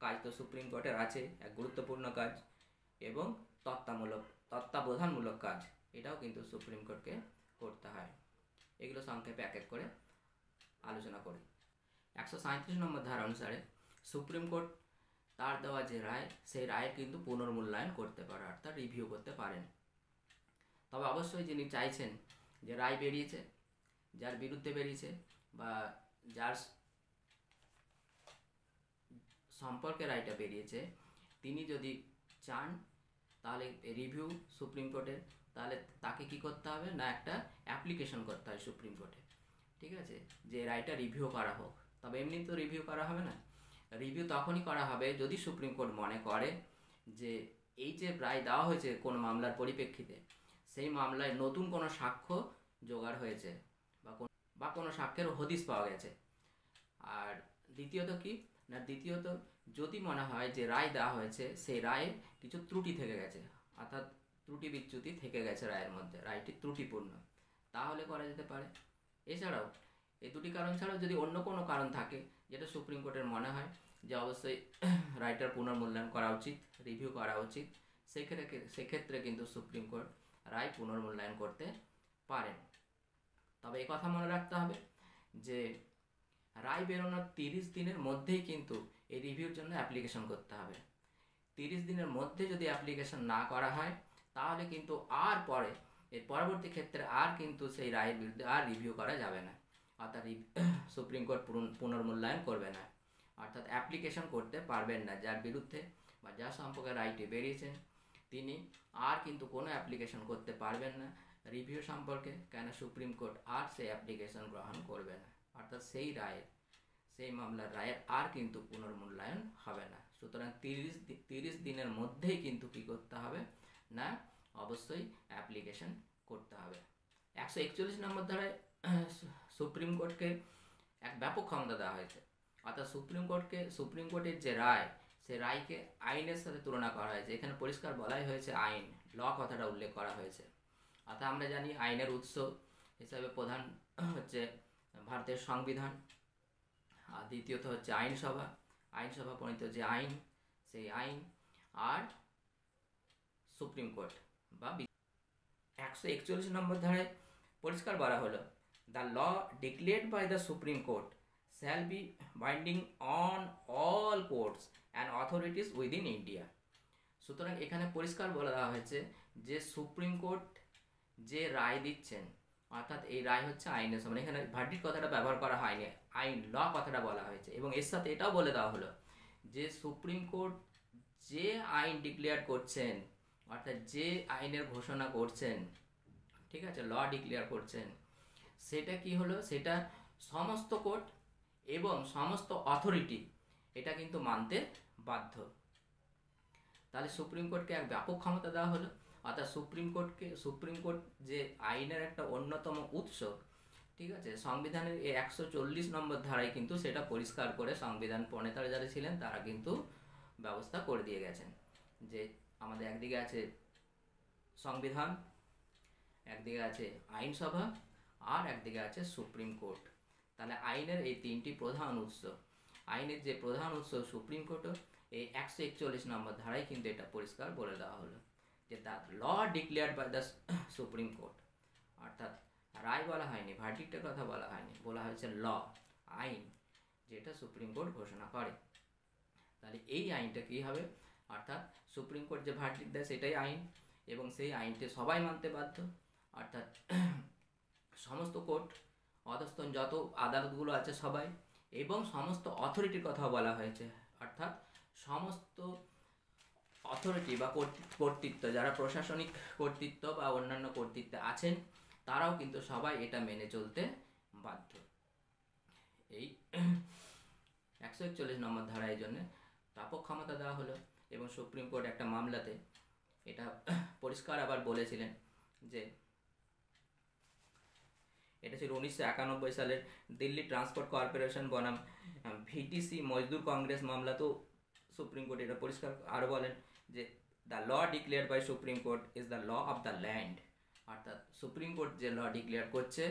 কাজ তো সুপ্রিম কোর্টের আছে, এক গুরুত্বপূর্ণ কাজ, এবং তত্ত্বাবধানমূলক কাজ, এটাও কিন্তু সুপ্রিম কোর্টকে করতে হয়। এগুলো সংক্ষেপে এক এক করে আলোচনা করি। 137 নম্বর ধারা অনুসারে সুপ্রিম কোর্ট তার দেওয়া যে রায়, সেই রায়ের কিন্তু পুনর্মূল্যায়ন করতে পারে, অর্থাৎ রিভিউ করতে পারেন। তবে অবশ্যই যিনি চাইছেন যে রায় বেরিয়েছে, যার বিরুদ্ধে বেরিয়েছে বা যার সম্পর্কে রায়টা বেরিয়েছে, তিনি যদি চান তাহলে রিভিউ সুপ্রিম কোর্টের, তাহলে তাকে কি করতে হবে না একটা অ্যাপ্লিকেশন করতে হয় সুপ্রিম কোর্টে, ঠিক আছে, যে রায়টা রিভিউ করা হোক। তবে এমনি তো রিভিউ করা হবে না, রিভিউ তখনই করা হবে যদি সুপ্রিম কোর্ট মনে করে যে এই যে রায় দেওয়া হয়েছে কোনো মামলার পরিপ্রেক্ষিতে, সেই মামলায় নতুন কোনো সাক্ষ্য জোগাড় হয়েছে বা কোনো সাক্ষ্যের হদিশ পাওয়া গেছে। আর দ্বিতীয়ত কি না, দ্বিতীয়ত যদি মনে হয় যে রায় দেওয়া হয়েছে সেই রায়ে কিছু ত্রুটি থেকে গেছে, অর্থাৎ ত্রুটি বিচ্যুতি থেকে গেছে রায়ের মধ্যে, রায়টি ত্রুটিপূর্ণ, তাহলে করা যেতে পারে। এছাড়াও এই দুটি কারণ ছাড়াও যদি অন্য কোনো কারণ থাকে যেটা সুপ্রিম কোর্টের মনে হয় যে অবশ্যই রায়টার পুনর্মূল্যায়ন করা উচিত, রিভিউ করা উচিত, সেক্ষেত্রে কিন্তু সুপ্রিম কোর্ট রায় পুনর্মূল্যায়ন করতে পারেন। তবে এই কথা মনে রাখতে হবে যে রায় বেরোনোর 30 দিনের মধ্যেই কিন্তু এই রিভিউর জন্য অ্যাপ্লিকেশন করতে হবে। 30 দিনের মধ্যে যদি অ্যাপ্লিকেশন না করা হয় তাহলে কিন্তু আর এর পরবর্তী ক্ষেত্রে আর কিন্তু সেই রায়ের বিরুদ্ধে আর রিভিউ করা যাবে না, অর্থাৎ সুপ্রিম কোর্ট পুনর্মূল্যায়ন করবে না, অর্থাৎ অ্যাপ্লিকেশন করতে পারবেন না। যার বিরুদ্ধে বা যার সম্পর্কে রায়টি বেরিয়েছেন তিনি আর কিন্তু কোনো অ্যাপ্লিকেশন করতে পারবেন না রিভিউ সম্পর্কে, কেন সুপ্রিম কোর্ট আর সেই অ্যাপ্লিকেশন গ্রহণ করবে না, অর্থাৎ সেই মামলার রায়ের আর কিন্তু পুনর্মূল্যায়ন হবে না। সুতরাং 30 দিনের মধ্যেই কিন্তু কী করতে হবে না অবশ্যই অ্যাপ্লিকেশন করতে হবে। 141 নম্বর ধারায় সুপ্রিম কোর্টকে এক ব্যাপক ক্ষমতা দেওয়া হয়েছে, অর্থাৎ সুপ্রিম কোর্টের যে রায়, সে রায়কে আইনের সাথে তুলনা করা হয়েছে। এখানে পরিষ্কার বলাই হয়েছে আইন, ল কথাটা উল্লেখ করা হয়েছে। অর্থাৎ আমরা জানি আইনের উৎস হিসাবে প্রধান হচ্ছে ভারতের সংবিধান, আর দ্বিতীয়ত হচ্ছে আইনসভা প্রণীত যে আইন, সেই আইন, আর সুপ্রিম কোর্ট বা 141 নম্বর ধারায় পরিষ্কার বলা হলো, the law declared by the supreme court shall be binding on all courts and authorities within India. সুতরাং এখানে পরিষ্কার বলে দেওয়া হয়েছে যে সুপ্রিম কোর্ট যে রায় দিচ্ছেন, অর্থাৎ এই রায় হচ্ছে আইনের সমান। এখানে ভার্ডিক্ট কথাটা ব্যবহার করা হয়নি, আইন ল কথাটা বলা হয়েছে। এবং এর সাথে এটাও বলে দেওয়া হলো যে সুপ্রিম কোর্ট যে আইন ডিক্লেয়ার করছেন, অর্থাৎ যে আইনের ঘোষণা করছেন, ঠিক আছে, ল ডিক্লেয়ার করছেন, সেটা কি হলো, সেটা সমস্ত কোর্ট এবং সমস্ত অথরিটি এটা কিন্তু মানতে বাধ্য। তাহলে সুপ্রিম কোর্টকে এক ব্যাপক ক্ষমতা দেওয়া হলো, অর্থাৎ সুপ্রিম কোর্ট যে আইনের একটা অন্যতম উৎস, ঠিক আছে, সংবিধানের এই 140 নম্বর ধারায় কিন্তু সেটা পরিষ্কার করে সংবিধান প্রণেতারা যারা ছিলেন তারা কিন্তু ব্যবস্থা করে দিয়ে গেছেন যে আমাদের একদিকে আছে সংবিধান, একদিকে আছে আইনসভা, আর একদিকে আছে সুপ্রিম কোর্ট। তাহলে আইনের এই তিনটি প্রধান উৎস, আইনের যে প্রধান উৎস সুপ্রিম কোর্টও এই 141 নম্বর ধারায় কিন্তু এটা পরিষ্কার বলে দেওয়া হলো যে the law declared by the supreme court, অর্থাৎ রায় বলা হয়নি, ভার্ডিক্টের কথা বলা হয়নি, বলা হয়েছে ল, আইন, যেটা সুপ্রিম কোর্ট ঘোষণা করে। তাহলে এই আইনটা কী হবে, অর্থাৎ সুপ্রিম কোর্ট যে ভার্ডিক্ট দেয় সেটাই আইন, এবং সেই আইনটি সবাই মানতে বাধ্য, অর্থাৎ সমস্ত কোর্ট, অধস্তন যত আদালতগুলো আছে সবাই, এবং সমস্ত অথরিটির কথা বলা হয়েছে, অর্থাৎ সমস্ত অথরিটি বা কর্তৃত্ব, যারা প্রশাসনিক কর্তৃত্ব বা অন্যান্য কর্তৃত্বে আছেন তারাও কিন্তু সবাই এটা মেনে চলতে বাধ্য। এই 141 নম্বর ধারার জন্য ব্যাপক ক্ষমতা দেওয়া হলো। এবং সুপ্রিম কোর্ট একটা মামলাতে এটা পরিষ্কার আবার বলেছিলেন যে এটা ছিল 1991 সালের দিল্লি ট্রান্সপোর্ট কর্পোরেশন বনাম ভিটিসি মজদুর কংগ্রেস মামলা। তো সুপ্রিম কোর্ট এটা পরিষ্কার আরও বলেন যে the law declared by supreme court is the law of the land, অর্থাৎ সুপ্রিম কোর্ট যে ল ডিক্লেয়ার করছে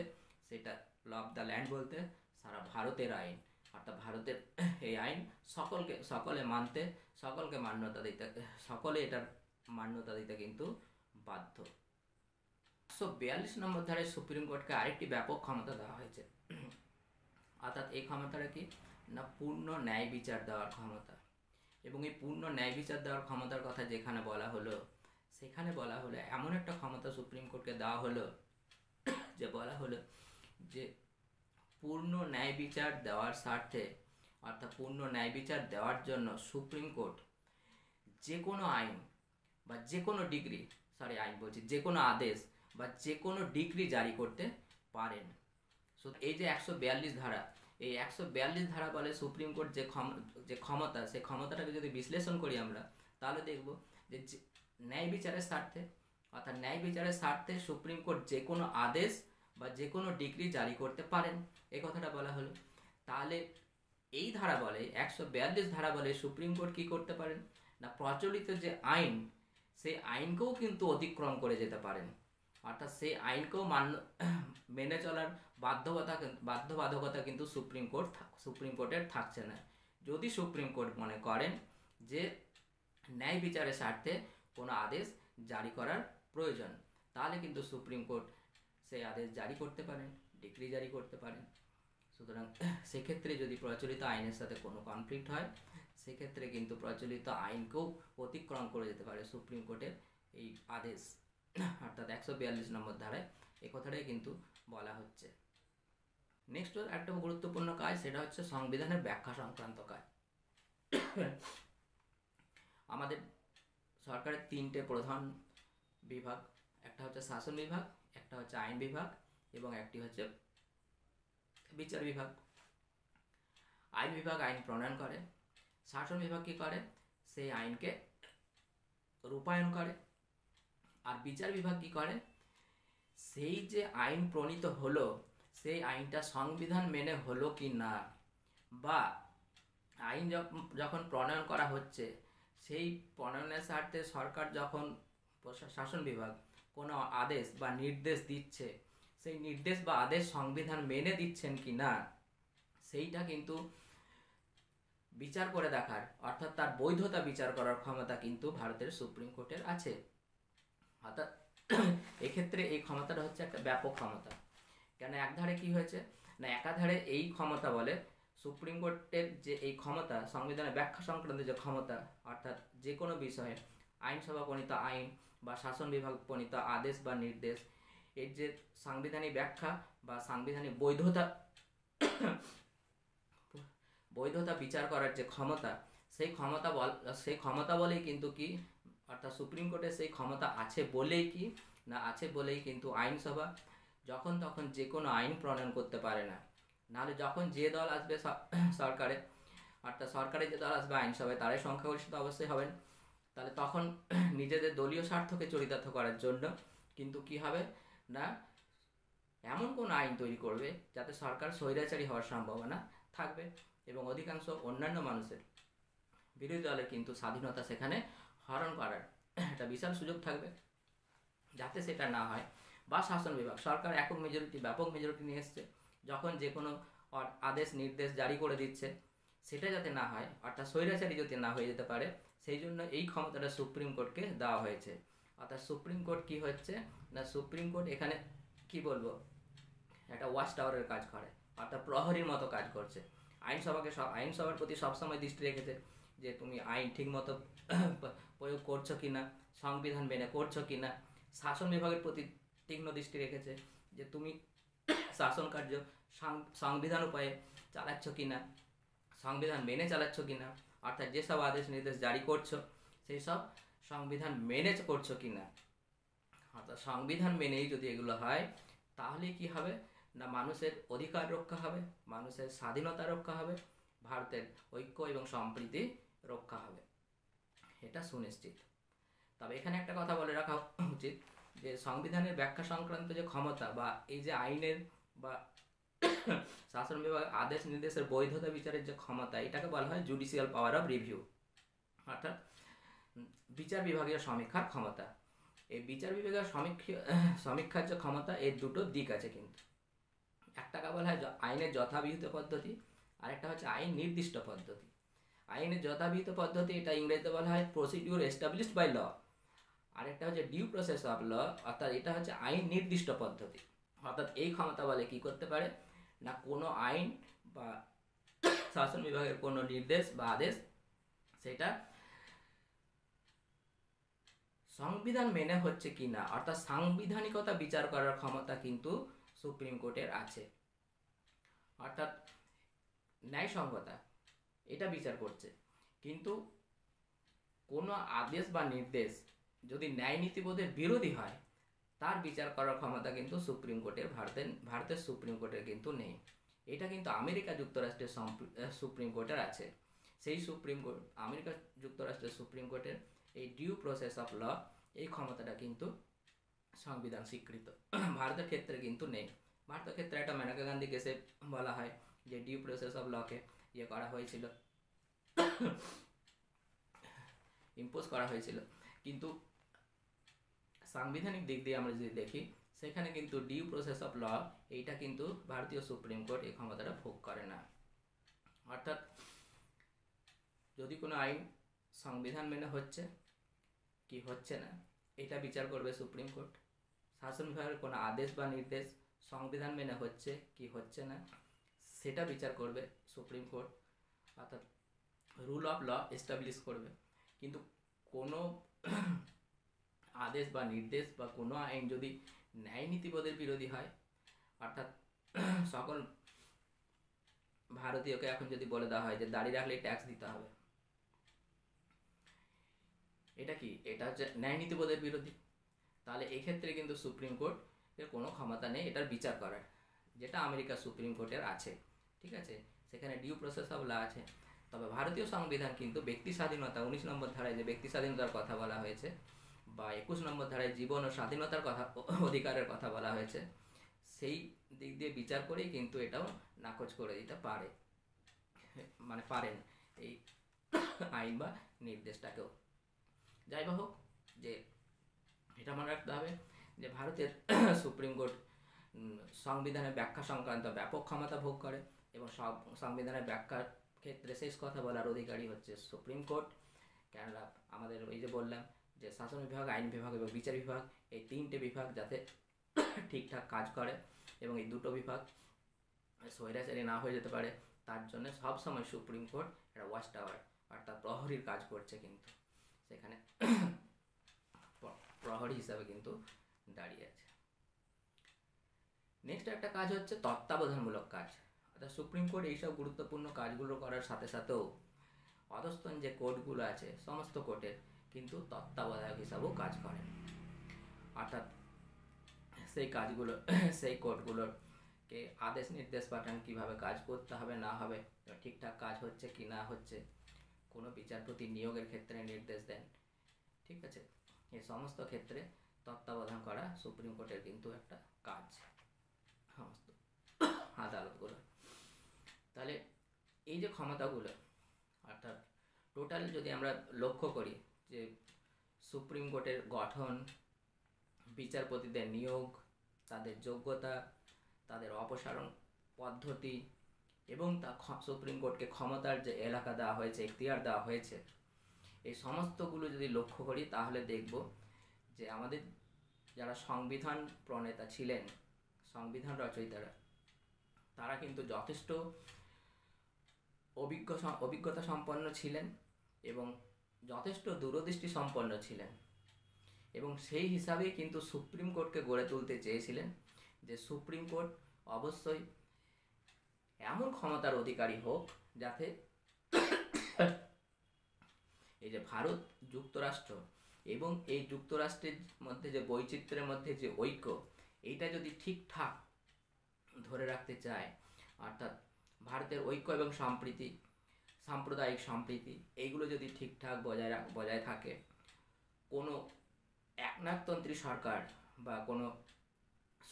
সেটা ল অফ দ্য ল্যান্ড বলতে সারা ভারতের আইন, অর্থাৎ ভারতের এই আইন সকলে মানতে, সকলকে মান্যতা দিতে, সকলে এটার মান্যতা দিতে কিন্তু বাধ্য। 142 নম্বর ধারায় সুপ্রিম কোর্টকে আরেকটি ব্যাপক ক্ষমতা দেওয়া হয়েছে, অর্থাৎ এই ক্ষমতাটা কি না পূর্ণ ন্যায় বিচার দেওয়ার ক্ষমতা। এবং এই পূর্ণ ন্যায় বিচার দেওয়ার ক্ষমতার কথা যেখানে বলা হলো, সেখানে বলা হলো এমন একটা ক্ষমতা সুপ্রিম কোর্টকে দেওয়া হলো যে বলা হলো যে পূর্ণ ন্যায় বিচার দেওয়ার স্বার্থে, অর্থাৎ পূর্ণ ন্যায় বিচার দেওয়ার জন্য সুপ্রিম কোর্ট যে কোনো আইন বা যে কোনো ডিগ্রি, যে কোনো আদেশ বা যে কোনো ডিগ্রি জারি করতে পারেন। সো এই যে 142 ধারা, এই 142 ধারা বলে সুপ্রিম কোর্ট যে ক্ষমতা, সেই ক্ষমতাটাকে যদি বিশ্লেষণ করি আমরা, তাহলে দেখব যে ন্যায় বিচারের স্বার্থে, অর্থাৎ ন্যায় বিচারের স্বার্থে সুপ্রিম কোর্ট যে কোনো আদেশ বা যে কোনো ডিগ্রি জারি করতে পারেন, এই কথাটা বলা হলো। তাহলে এই ধারা বলে, 142 ধারা বলে সুপ্রিম কোর্ট কী করতে পারেন না প্রচলিত যে আইন, সেই আইনকেও কিন্তু অতিক্রম করে যেতে পারেন, অর্থাৎ সেই আইনকেও মেনে চলার বাধ্যবাধকতা কিন্তু সুপ্রিম কোর্টের থাকছে না। যদি সুপ্রিম কোর্ট মনে করেন যে ন্যায় বিচারের স্বার্থে কোনো আদেশ জারি করার প্রয়োজন, তাহলে কিন্তু সুপ্রিম কোর্ট সেই আদেশ জারি করতে পারেন, ডিক্রি জারি করতে পারেন। সুতরাং সেক্ষেত্রে যদি প্রচলিত আইনের সাথে কোনো কনফ্লিক্ট হয়, সেক্ষেত্রে কিন্তু প্রচলিত আইনকেও অতিক্রম করে যেতে পারে সুপ্রিম কোর্টের এই আদেশ, অর্থাৎ 142 নম্বর ধারায় এই কথাটাই কিন্তু বলা হচ্ছে। নেক্সট একটা গুরুত্বপূর্ণ কাজ, সেটা হচ্ছে সংবিধানের ব্যাখ্যা সংক্রান্ত কাজ। আমাদের সরকারের 3টে প্রধান বিভাগ, একটা হচ্ছে শাসন বিভাগ, একটা হচ্ছে আইন বিভাগ, এবং একটি হচ্ছে বিচার বিভাগ। আইন বিভাগ আইন প্রণয়ন করে, শাসন বিভাগ কী করে, সেই আইনকে রূপায়ণ করে, আর বিচার বিভাগ কী করে, সেই যে আইন প্রণীত হলো সেই আইনটা সংবিধান মেনে হলো কি না, বা আইন যখন প্রণয়ন করা হচ্ছে সেই প্রণয়নের স্বার্থে সরকার যখন শাসন বিভাগ কোনো আদেশ বা নির্দেশ দিচ্ছে, সেই নির্দেশ বা আদেশ সংবিধান মেনে দিচ্ছেন কি না সেইটা কিন্তু বিচার করে দেখার, অর্থাৎ তার বৈধতা বিচার করার ক্ষমতা কিন্তু ভারতের সুপ্রিম কোর্টের আছে। অর্থাৎ এক্ষেত্রে এই ক্ষমতাটা হচ্ছে একটা ব্যাপক ক্ষমতা। কেন একধারে কি হয়েছে না, একাধারে এই ক্ষমতা বলে সুপ্রিম কোর্টের যে এই ক্ষমতা, সংবিধানের ব্যাখ্যা সংক্রান্ত যে ক্ষমতা, অর্থাৎ যে কোনো বিষয়ে আইনসভা প্রণীত আইন বা শাসন বিভাগ প্রণীত আদেশ বা নির্দেশ, এর যে সাংবিধানিক ব্যাখ্যা বা সাংবিধানিক বৈধতা বিচার করার যে ক্ষমতা, সেই ক্ষমতা বলেই কিন্তু কি, অর্থাৎ সুপ্রিম কোর্টের সেই ক্ষমতা আছে বলেই কি না, আছে বলেই কিন্তু আইনসভা যখন তখন যে কোনো আইন প্রণয়ন করতে পারে না। নাহলে যখন যে দল আসবে সরকারে, অর্থাৎ সরকারে যে দল আসবে আইনসভায়, তারাই সংখ্যাগরিষ্ঠ অবশ্যই হবেন। তাহলে তখন নিজেদের দলীয় স্বার্থকে চরিতার্থ করার জন্য কিন্তু কি হবে না, এমন কোন আইন তৈরি করবে যাতে সরকার স্বৈরাচারী হওয়ার সম্ভাবনা থাকবে এবং অধিকাংশ অন্যান্য মানুষের, বিরোধী দলের কিন্তু স্বাধীনতা সেখানে হরণ করার একটা বিশাল সুযোগ থাকবে। যাতে সেটা না হয়, বা শাসন বিভাগ, সরকার একক মেজরিটি, ব্যাপক মেজরিটি নিয়ে এসছে, যখন যে কোনো আদেশ নির্দেশ জারি করে দিচ্ছে, সেটা যাতে না হয়, অর্থাৎ স্বৈরাচারী যাতে না হয়ে যেতে পারে, সেই জন্য এই ক্ষমতাটা সুপ্রিম কোর্টকে দেওয়া হয়েছে। অর্থাৎ সুপ্রিম কোর্ট কি হচ্ছে না, সুপ্রিম কোর্ট এখানে কি বলবো, একটা ওয়াচ টাওয়ারের কাজ করে, অর্থাৎ প্রহরীর মতো কাজ করছে। আইনসভার প্রতি সবসময় দৃষ্টি রেখেছে যে তুমি আইন ঠিক মতো প্রয়োগ করছো কি না, সংবিধান মেনে করছো কি না। শাসন বিভাগের প্রতি তীক্ষ্ণ দৃষ্টি রেখেছে যে তুমি শাসন কার্য সংবিধান উপায়ে চালাচ্ছ কি না, সংবিধান মেনে চালাচ্ছ কি না, অর্থাৎ যেসব আদেশ নির্দেশ জারি করছো সেই সব সংবিধান মেনে করছো কি না। অর্থাৎ সংবিধান মেনেই যদি এগুলো হয়, তাহলে কি হবে না, মানুষের অধিকার রক্ষা হবে, মানুষের স্বাধীনতা রক্ষা হবে, ভারতের ঐক্য এবং সম্প্রীতি রক্ষা হবে, এটা সুনিশ্চিত। তবে এখানে একটা কথা বলে রাখা উচিত যে সংবিধানের ব্যাখ্যা সংক্রান্ত যে ক্ষমতা বা এই যে আইনের বা শাসন বিভাগ আদেশ নির্দেশের বৈধতা বিচারের যে ক্ষমতা, এটাকে বলা হয় জুডিশিয়াল পাওয়ার অফ রিভিউ, অর্থাৎ বিচার বিভাগীয় সমীক্ষার ক্ষমতা। এই বিচার বিভাগীয় সমীক্ষার যে ক্ষমতা, এর দুটো দিক আছে কিন্তু। একটাকে বলা হয় আইনের যথাবিহিত পদ্ধতি, আরেকটা হচ্ছে আইন নির্দিষ্ট পদ্ধতি। আইনের যথাবিহিত পদ্ধতি, এটা ইংরেজিতে বলা হয় প্রসিডিউর এস্টাবলিশড বাই ল। আরেকটা হচ্ছে ডিউ প্রসেস অফ ল, অর্থাৎ এটা হচ্ছে আইন নির্দিষ্ট পদ্ধতি। অর্থাৎ এই ক্ষমতা বলে কি করতে পারে না, কোনো আইন বা শাসন বিভাগের কোনো নির্দেশ বা আদেশ, সেটা সংবিধান মেনে হচ্ছে কি না, অর্থাৎ সাংবিধানিকতা বিচার করার ক্ষমতা কিন্তু সুপ্রিম কোর্টের আছে। অর্থাৎ ন্যায়সঙ্গতা এটা বিচার করছে, কিন্তু কোনো আদেশ বা নির্দেশ যদি ন্যায় নীতিবোধের বিরোধী হয়, তার বিচার করার ক্ষমতা কিন্তু সুপ্রিম কোর্টের ভারতের সুপ্রিম কোর্টের কিন্তু নেই। এটা কিন্তু আমেরিকা যুক্তরাষ্ট্রের সুপ্রিম কোর্টের আছে। সেই সুপ্রিম কোর্ট, আমেরিকা যুক্তরাষ্ট্রের সুপ্রিম কোর্টের এই ডিউ প্রসেস অফ ল, এই ক্ষমতাটা কিন্তু সংবিধান স্বীকৃত, ভারতের ক্ষেত্রে কিন্তু নেই। ভারতের ক্ষেত্রে একটা মেনকা গান্ধী কেসে বলা হয় যে ডিউ প্রসেস অফ লকে করা হয়েছিল, ইম্পোজ করা হয়েছিল, কিন্তু সাংবিধানিক দিক দিয়ে আমরা যদি দেখি, সেখানে কিন্তু ডিউ প্রসেস অফ ল, এইটা কিন্তু ভারতীয় সুপ্রিম কোর্ট এই ক্ষমতাটা ভোগ করে না। অর্থাৎ যদি কোনো আইন সংবিধান মেনে হচ্ছে কি হচ্ছে না, এটা বিচার করবে সুপ্রিম কোর্ট। শাসন বিভাগের কোনো আদেশ বা নির্দেশ সংবিধান মেনে হচ্ছে কি হচ্ছে না, সেটা বিচার করবে সুপ্রিম কোর্ট, অর্থাৎ রুল অফ ল এস্টাবলিশ করবে। কিন্তু কোনো আদেশ বা নির্দেশ বা কোনো আইন যদি ন্যায় নীতিবোধের বিরোধী হয়, অর্থাৎ সকল ভারতীয়কে এখন যদি বলে দেওয়া হয় যে দাঁড়িয়ে রাখলে ট্যাক্স দিতে হবে, এটা কি, এটা হচ্ছে ন্যায় নীতিবোধের বিরোধী, তাহলে এক্ষেত্রে কিন্তু সুপ্রিম কোর্টের কোনো ক্ষমতা নেই এটার বিচার করার, যেটা আমেরিকার সুপ্রিম কোর্টের আছে। ঠিক আছে, সেখানে ডিউ প্রসেস অফ ল আছে। তবে ভারতীয় সংবিধান কিন্তু ব্যক্তি স্বাধীনতা, 19 নম্বর ধারায় যে ব্যক্তি স্বাধীনতার কথা বলা হয়েছে, বা 21 নম্বর ধারায় জীবন ও স্বাধীনতার কথা, অধিকারের কথা বলা হয়েছে, সেই দিক দিয়ে বিচার করেই কিন্তু এটাও নাকচ করে দিতে পারে, মানে পারেন এই আইন বা নির্দেশটাকেও। যাই হোক, যে এটা মনে রাখতে হবে যে ভারতের সুপ্রিম কোর্ট সংবিধানের ব্যাখ্যা সংক্রান্ত ব্যাপক ক্ষমতা ভোগ করে, এবং সংবিধানের ব্যাখ্যার ক্ষেত্রে শেষ কথা বলার অধিকারী হচ্ছে সুপ্রিম কোর্ট। কেননা আমাদের ওই যে বললাম যে শাসন বিভাগ, আইন বিভাগ এবং বিচার বিভাগ, এই তিনটে বিভাগ যাতে ঠিকঠাক কাজ করে এবং এই দুটো বিভাগ স্বৈরাচারী না হয়ে যেতে পারে, তার জন্য সবসময় সুপ্রিম কোর্ট একটা ওয়াচ টাওয়ার অর্থাৎ প্রহরীর কাজ করছে, কিন্তু সেখানে প্রহরী হিসাবে কিন্তু দাঁড়িয়ে আছে। নেক্সট একটা কাজ হচ্ছে তত্ত্বাবধানমূলক কাজ, অর্থাৎ সুপ্রিম কোর্ট এইসব গুরুত্বপূর্ণ কাজগুলো করার সাথে সাথেও অধস্তন যে কোর্টগুলো আছে সমস্ত কোর্টের কিন্তু তত্ত্বাবধায়ক হিসাবেও কাজ করেন, অর্থাৎ সেই কাজগুলো সেই কোর্টগুলোকে আদেশ নির্দেশ পাঠান কীভাবে কাজ করতে হবে না হবে, ঠিকঠাক কাজ হচ্ছে কি না হচ্ছে, কোনো বিচারপতি নিয়োগের ক্ষেত্রে নির্দেশ দেন। ঠিক আছে, এই সমস্ত ক্ষেত্রে তত্ত্বাবধান করা সুপ্রিম কোর্টের কিন্তু একটা কাজ সমস্ত আদালতগুলো। তাহলে এই যে ক্ষমতাগুলো, অর্থাৎ টোটাল যদি আমরা লক্ষ্য করি যে সুপ্রিম কোর্টের গঠন, বিচারপতিদের নিয়োগ, তাদের যোগ্যতা, তাদের অপসারণ পদ্ধতি এবং তা সুপ্রিম কোর্টকে ক্ষমতার যে এলাকা দেওয়া হয়েছে, এখতিয়ার দেওয়া হয়েছে, এই সমস্তগুলো যদি লক্ষ্য করি তাহলে দেখব যে আমাদের যারা সংবিধান প্রণেতা ছিলেন, সংবিধান রচয়িতারা, তারা কিন্তু যথেষ্ট অভিজ্ঞতা সম্পন্ন ছিলেন এবং যথেষ্ট দূরদৃষ্টি সম্পন্ন ছিলেন, এবং সেই হিসাবেই কিন্তু সুপ্রিম কোর্টকে গড়ে তুলতে চেয়েছিলেন যে সুপ্রিম কোর্ট অবশ্যই এমন ক্ষমতার অধিকারী হোক যাতে এই যে ভারত যুক্তরাষ্ট্র এবং এই যুক্তরাষ্ট্রের মধ্যে যে বৈচিত্র্যের মধ্যে যে ঐক্য, এইটা যদি ঠিকঠাক ধরে রাখতে চায়, অর্থাৎ ভারতের ঐক্য এবং সম্প্রীতি, সাম্প্রদায়িক সম্প্রীতি, এইগুলো যদি ঠিকঠাক বজায় থাকে, কোনো একনায়কতন্ত্রী সরকার বা কোনো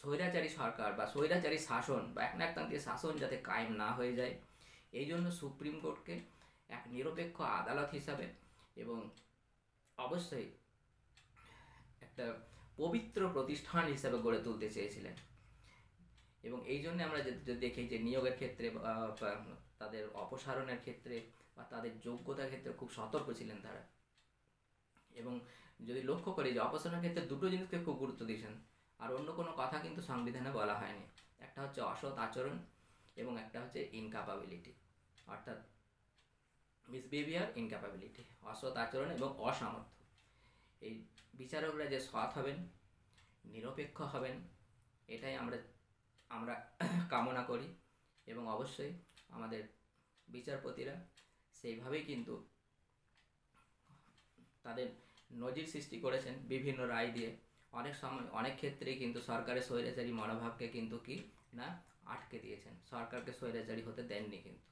স্বৈরাচারী সরকার বা স্বৈরাচারী শাসন বা একনায়কতন্ত্রী শাসন যাতে কায়েম না হয়ে যায়, এই জন্য সুপ্রিম কোর্টকে এক নিরপেক্ষ আদালত হিসাবে এবং অবশ্যই একটা পবিত্র প্রতিষ্ঠান হিসাবে গড়ে তুলতে চেয়েছিলেন। এবং এই জন্য আমরা যদি দেখি যে নিয়োগের ক্ষেত্রে বা তাদের অপসারণের ক্ষেত্রে বা তাদের যোগ্যতার ক্ষেত্রে খুব সতর্ক ছিলেন তারা। এবং যদি লক্ষ্য করি যে অপসারণের ক্ষেত্রে দুটো জিনিসকে খুব গুরুত্ব দিয়েছেন, আর অন্য কোনো কথা কিন্তু সংবিধানে বলা হয়নি। একটা হচ্ছে অসৎ আচরণ এবং একটা হচ্ছে ইনক্যাপাবিলিটি, অর্থাৎ মিসবিহেভিয়ার, ইনক্যাপাবিলিটি, অসৎ আচরণ এবং অসামর্থ্য। এই বিচারকরা যে সৎ হবেন, নিরপেক্ষ হবেন, এটাই আমরা কামনা করি এবং অবশ্যই আমাদের বিচারপতিরা সেইভাবেই কিন্তু তাদের নজির সৃষ্টি করেছেন বিভিন্ন রায় দিয়ে। অনেক সময় অনেক ক্ষেত্রেই কিন্তু সরকারের স্বৈরাচারী মনোভাবকে কিন্তু কি না আটকে দিয়েছেন, সরকারকে স্বৈরাচারী হতে দেননি। কিন্তু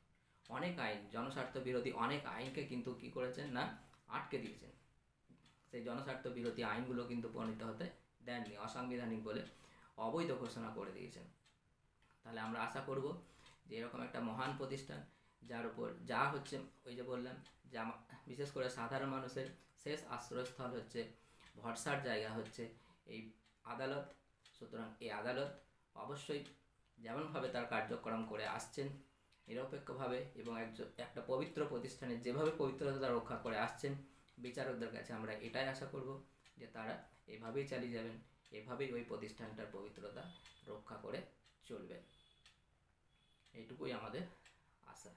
অনেক আইন, জনস্বার্থ বিরোধী অনেক আইনকে কিন্তু কি করেছেন না আটকে দিয়েছেন, সেই জনস্বার্থ বিরোধী আইনগুলো কিন্তু প্রণীত হতে দেননি, অসাংবিধানিক বলে অবৈধ ঘোষণা করে দিয়েছেন। তাহলে আমরা আশা করব যে এরকম একটা মহান প্রতিষ্ঠান, যার উপর যা হচ্ছে ওই যে বললাম যে বিশেষ করে সাধারণ মানুষের শেষ আশ্রয়স্থল হচ্ছে, ভরসার জায়গা হচ্ছে এই আদালত। সুতরাং এই আদালত অবশ্যই যেমনভাবে তার কার্যক্রম করে আসছেন নিরপেক্ষভাবে এবং একটা পবিত্র প্রতিষ্ঠানের যেভাবে পবিত্রতা রক্ষা করে আসছেন, বিচারকদের কাছে আমরা এটাই আশা করব যে তারা এভাবেই চালিয়ে যাবেন, এভাবেই ওই প্রতিষ্ঠানটার পবিত্রতা রক্ষা করে চলবেন। এইটুকুই আমাদের আশা।